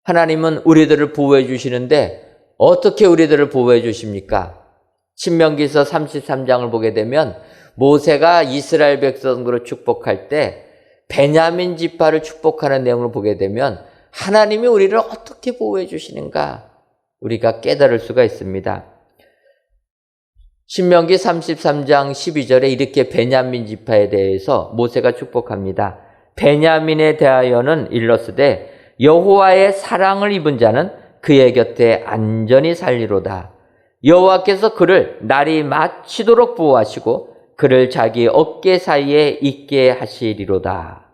하나님은 우리들을 보호해 주시는데 어떻게 우리들을 보호해 주십니까? 신명기서 33장을 보게 되면 모세가 이스라엘 백성으로 축복할 때 베냐민 지파를 축복하는 내용을 보게 되면 하나님이 우리를 어떻게 보호해 주시는가 우리가 깨달을 수가 있습니다. 신명기 33장 12절에 이렇게 베냐민 지파에 대해서 모세가 축복합니다. 베냐민에 대하여는 일렀으되 여호와의 사랑을 입은 자는 그의 곁에 안전히 살리로다. 여호와께서 그를 날이 마치도록 보호하시고 그를 자기 어깨 사이에 있게 하시리로다.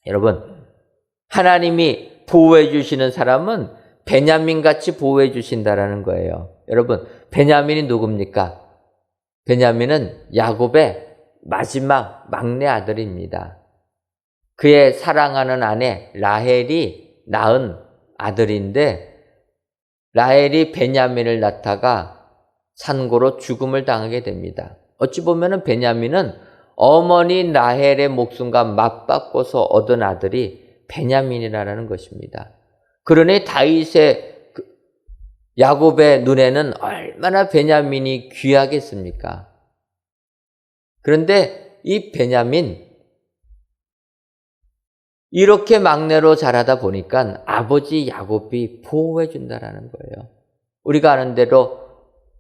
여러분, 하나님이 보호해 주시는 사람은 베냐민같이 보호해 주신다라는 거예요. 여러분, 베냐민이 누굽니까? 베냐민은 야곱의 마지막 막내 아들입니다. 그의 사랑하는 아내 라헬이 낳은 아들인데 라헬이 베냐민을 낳다가 산고로 죽음을 당하게 됩니다. 어찌 보면 베냐민은 어머니 라헬의 목숨과 맞바꿔서 얻은 아들이 베냐민이라는 것입니다. 그러니 다윗의 야곱의 눈에는 얼마나 베냐민이 귀하겠습니까? 그런데 이 베냐민 이렇게 막내로 자라다 보니까 아버지 야곱이 보호해 준다라는 거예요. 우리가 아는 대로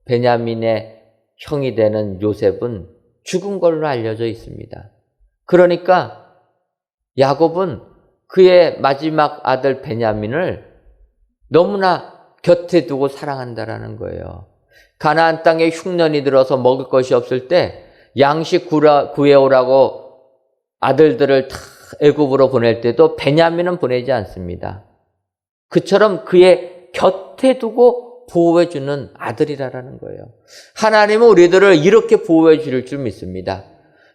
베냐민의 형이 되는 요셉은 죽은 걸로 알려져 있습니다. 그러니까 야곱은 그의 마지막 아들 베냐민을 너무나 곁에 두고 사랑한다라는 거예요. 가나안 땅에 흉년이 들어서 먹을 것이 없을 때 양식 구해오라고 아들들을 다 애굽으로 보낼 때도 베냐민은 보내지 않습니다. 그처럼 그의 곁에 두고 보호해 주는 아들이라는 거예요. 하나님은 우리들을 이렇게 보호해 줄 줄 믿습니다.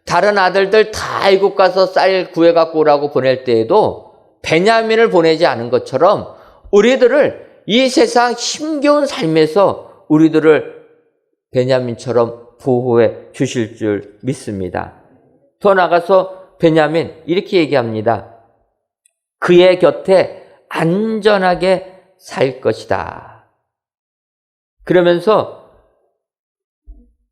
다른 아들들 다 애굽 가서 쌀 구해 갖고 오라고 보낼 때에도 베냐민을 보내지 않은 것처럼 우리들을 이 세상 힘겨운 삶에서 우리들을 베냐민처럼 보호해 주실 줄 믿습니다. 더 나아가서 베냐민 이렇게 얘기합니다. 그의 곁에 안전하게 살 것이다. 그러면서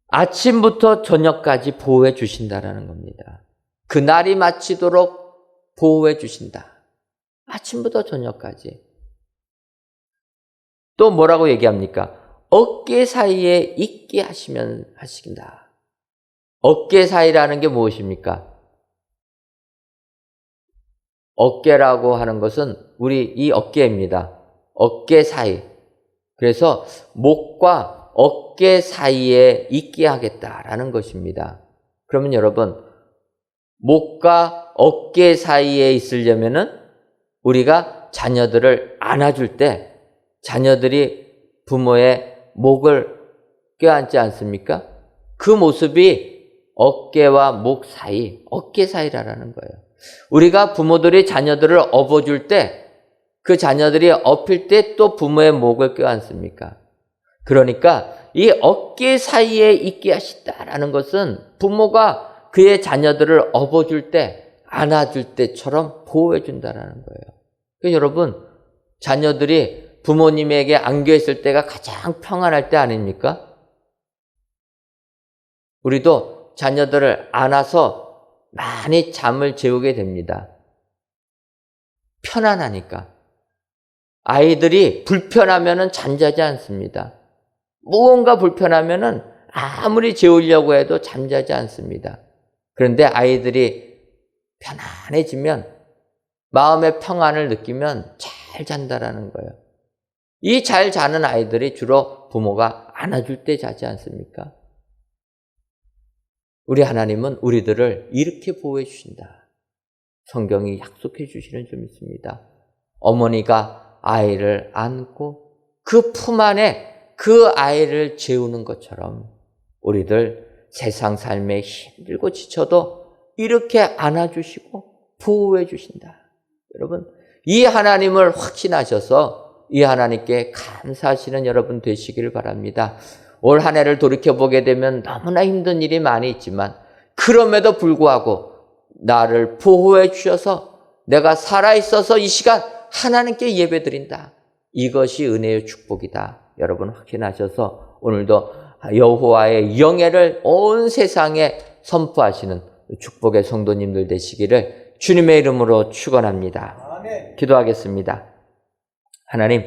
아침부터 저녁까지 보호해 주신다라는 겁니다. 그날이 마치도록 보호해 주신다. 아침부터 저녁까지. 또 뭐라고 얘기합니까? 어깨 사이에 있게 하신다. 어깨 사이라는 게 무엇입니까? 어깨라고 하는 것은 우리 이 어깨입니다. 어깨 사이. 그래서 목과 어깨 사이에 있게 하겠다라는 것입니다. 그러면 여러분, 목과 어깨 사이에 있으려면은 우리가 자녀들을 안아줄 때 자녀들이 부모의 목을 껴안지 않습니까? 그 모습이 어깨와 목 사이, 어깨 사이라는 거예요. 우리가 부모들이 자녀들을 업어줄 때 그 자녀들이 업힐 때 또 부모의 목을 껴안습니까? 그러니까 이 어깨 사이에 있게 하시다라는 것은 부모가 그의 자녀들을 업어줄 때, 안아줄 때처럼 보호해 준다라는 거예요. 그러니까 여러분, 자녀들이 부모님에게 안겨있을 때가 가장 평안할 때 아닙니까? 우리도 자녀들을 안아서 많이 잠을 재우게 됩니다. 편안하니까. 아이들이 불편하면은 잠자지 않습니다. 무언가 불편하면은 아무리 재우려고 해도 잠자지 않습니다. 그런데 아이들이 편안해지면, 마음의 평안을 느끼면 잘 잔다라는 거예요. 이 잘 자는 아이들이 주로 부모가 안아줄 때 자지 않습니까? 우리 하나님은 우리들을 이렇게 보호해 주신다. 성경이 약속해 주시는 줄 믿습니다. 어머니가 아이를 안고 그 품 안에 그 아이를 재우는 것처럼 우리들 세상 삶에 힘들고 지쳐도 이렇게 안아주시고 보호해 주신다. 여러분, 이 하나님을 확신하셔서 이 하나님께 감사하시는 여러분 되시기를 바랍니다. 올 한 해를 돌이켜보게 되면 너무나 힘든 일이 많이 있지만 그럼에도 불구하고 나를 보호해 주셔서 내가 살아있어서 이 시간 하나님께 예배드린다. 이것이 은혜의 축복이다. 여러분 확신하셔서 오늘도 여호와의 영예를 온 세상에 선포하시는 축복의 성도님들 되시기를 주님의 이름으로 축원합니다. 기도하겠습니다. 하나님,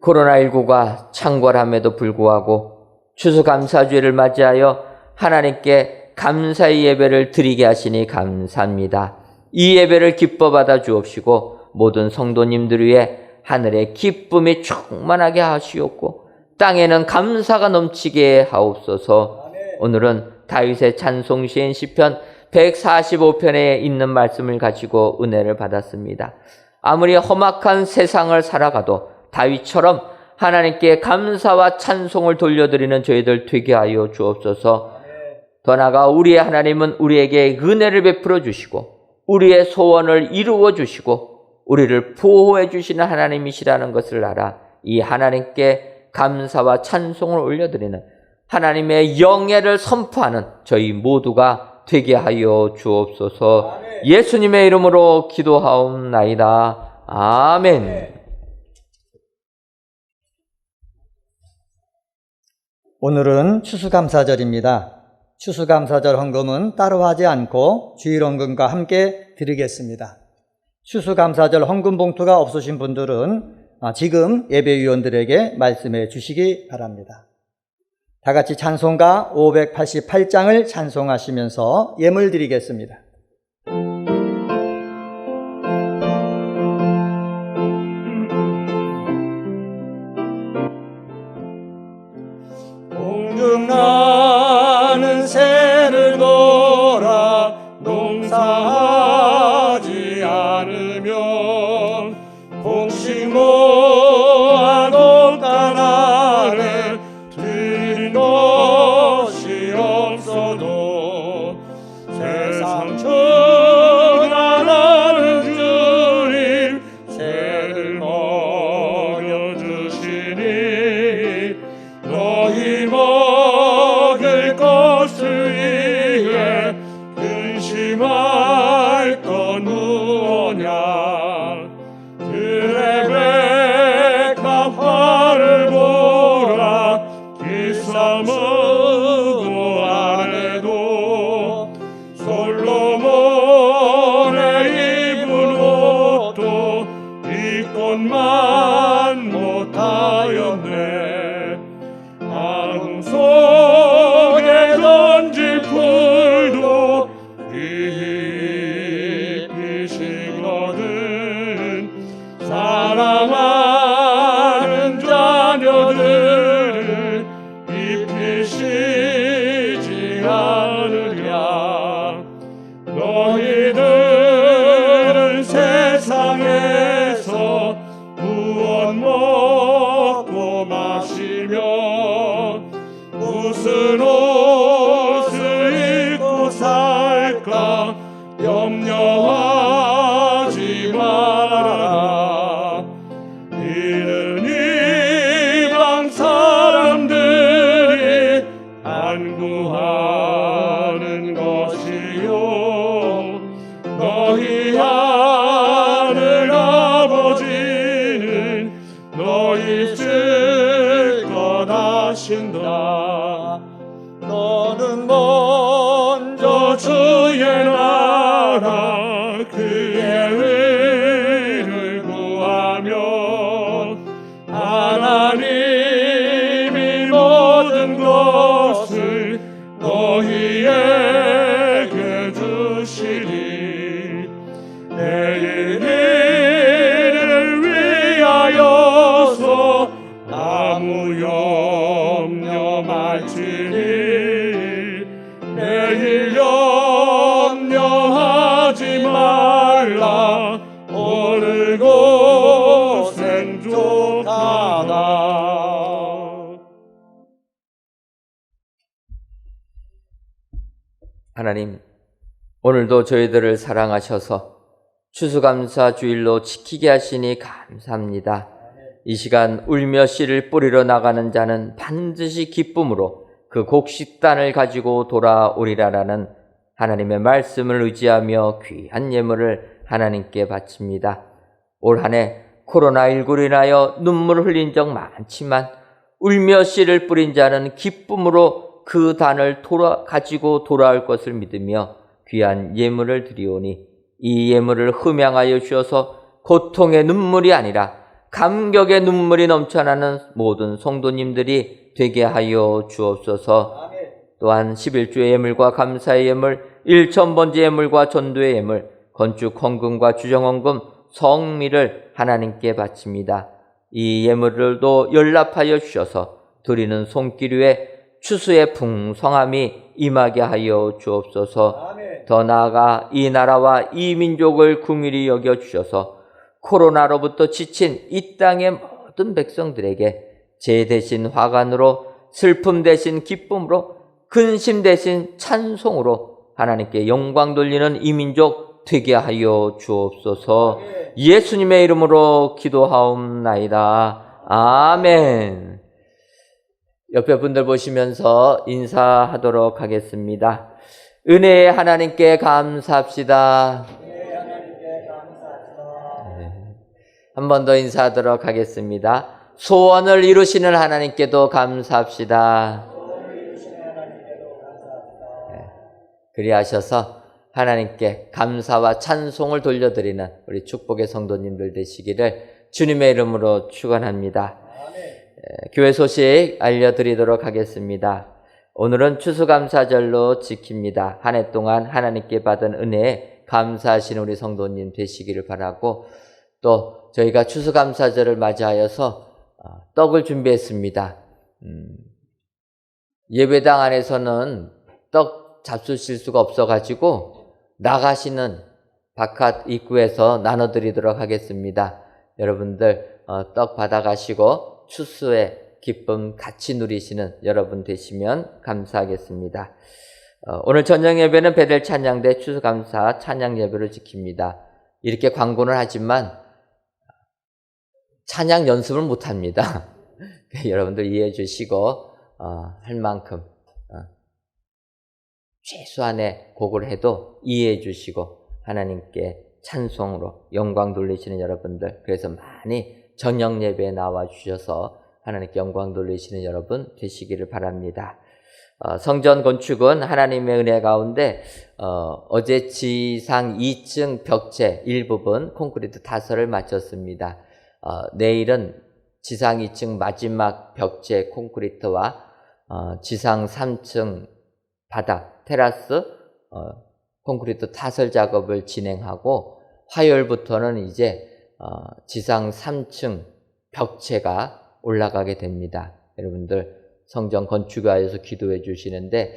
코로나19가 창궐함에도 불구하고 추수감사주일을 맞이하여 하나님께 감사의 예배를 드리게 하시니 감사합니다. 이 예배를 기뻐 받아 주옵시고 모든 성도님들 위해 하늘에 기쁨이 충만하게 하시옵고 땅에는 감사가 넘치게 하옵소서. 오늘은 다윗의 찬송시인 시편 145편에 있는 말씀을 가지고 은혜를 받았습니다. 아무리 험악한 세상을 살아가도 다윗처럼 하나님께 감사와 찬송을 돌려드리는 저희들 되게 하여 주옵소서. 더 나아가 우리의 하나님은 우리에게 은혜를 베풀어 주시고 우리의 소원을 이루어 주시고 우리를 보호해 주시는 하나님이시라는 것을 알아 이 하나님께 감사와 찬송을 올려드리는 하나님의 영예를 선포하는 저희 모두가 되게 하여 주옵소서. 예수님의 이름으로 기도하옵나이다. 아멘. 오늘은 추수감사절입니다. 추수감사절 헌금은 따로 하지 않고 주일 헌금과 함께 드리겠습니다. 추수감사절 헌금 봉투가 없으신 분들은 지금 예배위원들에게 말씀해 주시기 바랍니다. 다 같이 찬송가 588장을 찬송하시면서 예물 드리겠습니다. 나는 새를 돌아 농사하지 않으면 곡식 모아놓은 가나를 드린 것이 없어도 세상 전하는 주님 새를 먹여주시니 너희 먹을 것을 위해 근심할 건 무엇냐. 들의 백합 화를 보라. 기싸움도 안 해도 솔로몬의 입은 옷도 입것만 못하였네. 마음 속에 던질 풀도 잎이시거든. 사랑하는 자녀들을 잎이시지 않으랴. 너희들은 세상에서 무엇 먹고 마시며 무슨 옷을 입고 살까 염려하지 말아라. 이는 이방 사람들이 안구하는 것이요 너희 하늘 아버지는 너희 쓸 것 아신다. 너는 먼저 주의 나라 그의 의를 구하며 하나님이 모든 것을 너희에게 주시리. 내일 일을 위하여서 아무 염려 말지니 내일 염려하지 말라. 오늘 고생 족하다. 하나님, 오늘도 저희들을 사랑하셔서 추수감사 주일로 지키게 하시니 감사합니다. 이 시간 울며 씨를 뿌리러 나가는 자는 반드시 기쁨으로 그 곡식단을 가지고 돌아오리라라는 하나님의 말씀을 의지하며 귀한 예물을 하나님께 바칩니다. 올 한 해 코로나19로 인하여 눈물을 흘린 적 많지만 울며 씨를 뿌린 자는 기쁨으로 그 단을 가지고 돌아올 것을 믿으며 귀한 예물을 드리오니 이 예물을 흠양하여 주셔서 고통의 눈물이 아니라 감격의 눈물이 넘쳐나는 모든 성도님들이 되게 하여 주옵소서. 또한 11주의 예물과 감사의 예물, 일천번제 예물과 전도의 예물, 건축 헌금과 주정헌금, 성미를 하나님께 바칩니다. 이 예물들도 연락하여 주셔서 드리는 손길 위에 추수의 풍성함이 임하게 하여 주옵소서. 더 나아가 이 나라와 이 민족을 긍휼히 여겨 주셔서 코로나로부터 지친 이 땅의 모든 백성들에게 재 대신 화관으로, 슬픔 대신 기쁨으로, 근심 대신 찬송으로 하나님께 영광 돌리는 이 민족 되게 하여 주옵소서. 예수님의 이름으로 기도하옵나이다. 아멘. 옆에 분들 보시면서 인사하도록 하겠습니다. 은혜의 하나님께 감사합시다. 한 번 더 인사하도록 하겠습니다. 소원을 이루시는 하나님께도 감사합시다. 그리하셔서 하나님께 감사와 찬송을 돌려드리는 우리 축복의 성도님들 되시기를 주님의 이름으로 축원합니다. 교회 소식 알려드리도록 하겠습니다. 오늘은 추수감사절로 지킵니다. 한 해 동안 하나님께 받은 은혜에 감사하시는 우리 성도님 되시기를 바라고, 또 저희가 추수감사절을 맞이하여서 떡을 준비했습니다. 예배당 안에서는 떡 잡수실 수가 없어가지고 나가시는 바깥 입구에서 나눠드리도록 하겠습니다. 여러분들 떡 받아가시고 추수의 기쁨 같이 누리시는 여러분 되시면 감사하겠습니다. 오늘 저녁 예배는 베델 찬양대 추수감사 찬양 예배를 지킵니다. 이렇게 광고는 하지만 찬양 연습을 못합니다. 여러분들 이해해 주시고 할 만큼 최소한의 곡을 해도 이해해 주시고 하나님께 찬송으로 영광 돌리시는 여러분들, 그래서 많이 저녁 예배에 나와 주셔서 하나님께 영광 돌리시는 여러분 되시기를 바랍니다. 성전 건축은 하나님의 은혜 가운데 어제 지상 2층 벽체 일부분 콘크리트 타설을 마쳤습니다. 내일은 지상 2층 마지막 벽체 콘크리트와 지상 3층 바닥 테라스 콘크리트 타설 작업을 진행하고, 화요일부터는 이제 지상 3층 벽체가 올라가게 됩니다. 여러분들 성전 건축에 대해서 기도해 주시는데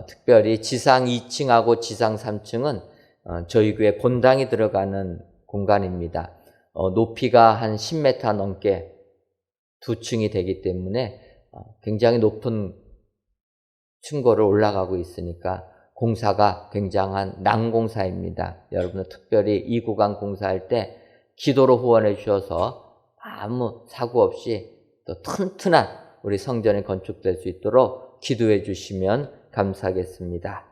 특별히 지상 2층하고 지상 3층은 저희 교회 본당이 들어가는 공간입니다. 높이가 한 10m 넘게 2층이 되기 때문에 굉장히 높은 층고를 올라가고 있으니까 공사가 굉장한 난공사입니다. 여러분은 특별히 이 구간 공사할 때 기도로 후원해 주셔서 아무 사고 없이 또 튼튼한 우리 성전이 건축될 수 있도록 기도해 주시면 감사하겠습니다.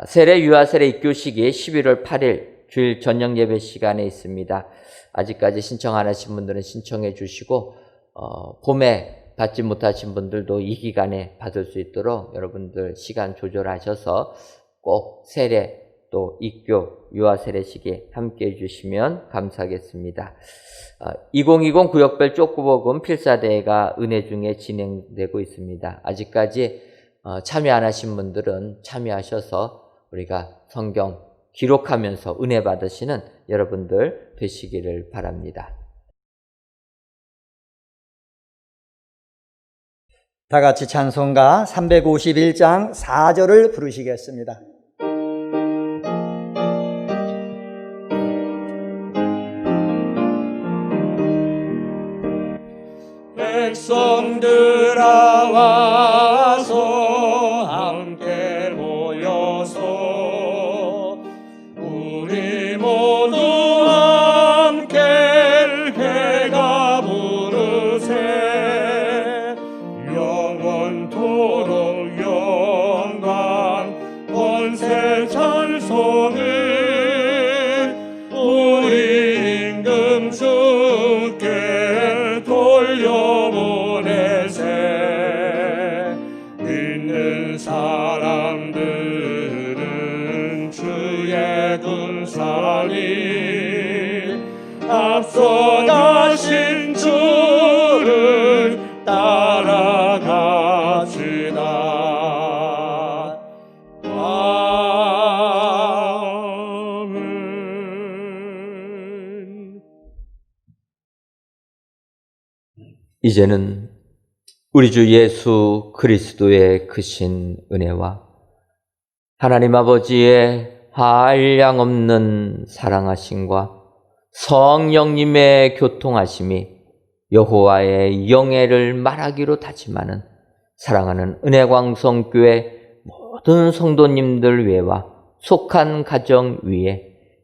세례 유아 세례 입교식이 11월 8일 주일 저녁 예배 시간에 있습니다. 아직까지 신청 안 하신 분들은 신청해 주시고 봄에 받지 못하신 분들도 이 기간에 받을 수 있도록 여러분들 시간 조절하셔서 꼭 세례 또 입교 유아 세례식에 함께 해주시면 감사하겠습니다. 2020 구역별 족구복음 필사대회가 은혜 중에 진행되고 있습니다. 아직까지 참여 안 하신 분들은 참여하셔서 우리가 성경 기록하면서 은혜 받으시는 여러분들 되시기를 바랍니다. 다 같이 찬송가 351장 4절을 부르시겠습니다. 백성들아 와서 함께 모여서 우리 모두 함께 해가 부르세. 영원토록 영광 권세 찬송을 우리 임금 주께 돌려보내세. 믿는 사람들은 주의 군사니 이제는 우리 주 예수 그리스도의 크신 은혜와 하나님 아버지의 한량없는 사랑하심과 성령님의 교통하심이 여호와의 영예를 말하기로 다짐하는 사랑하는 은혜광성교회 모든 성도님들 외와 속한 가정 위에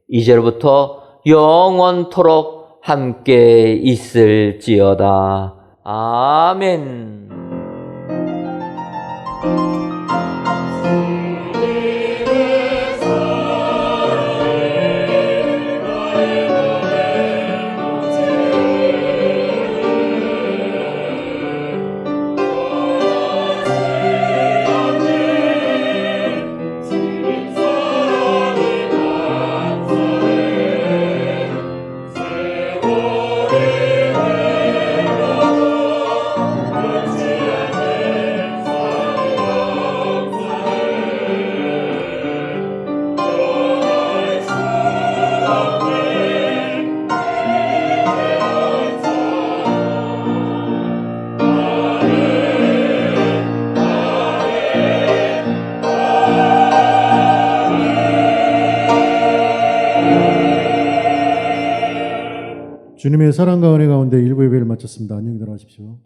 이제로부터 영원토록 함께 있을지어다. 아멘. 주님의 사랑과 은혜 가운데 일부 예배를 마쳤습니다. 안녕히 들어가십시오.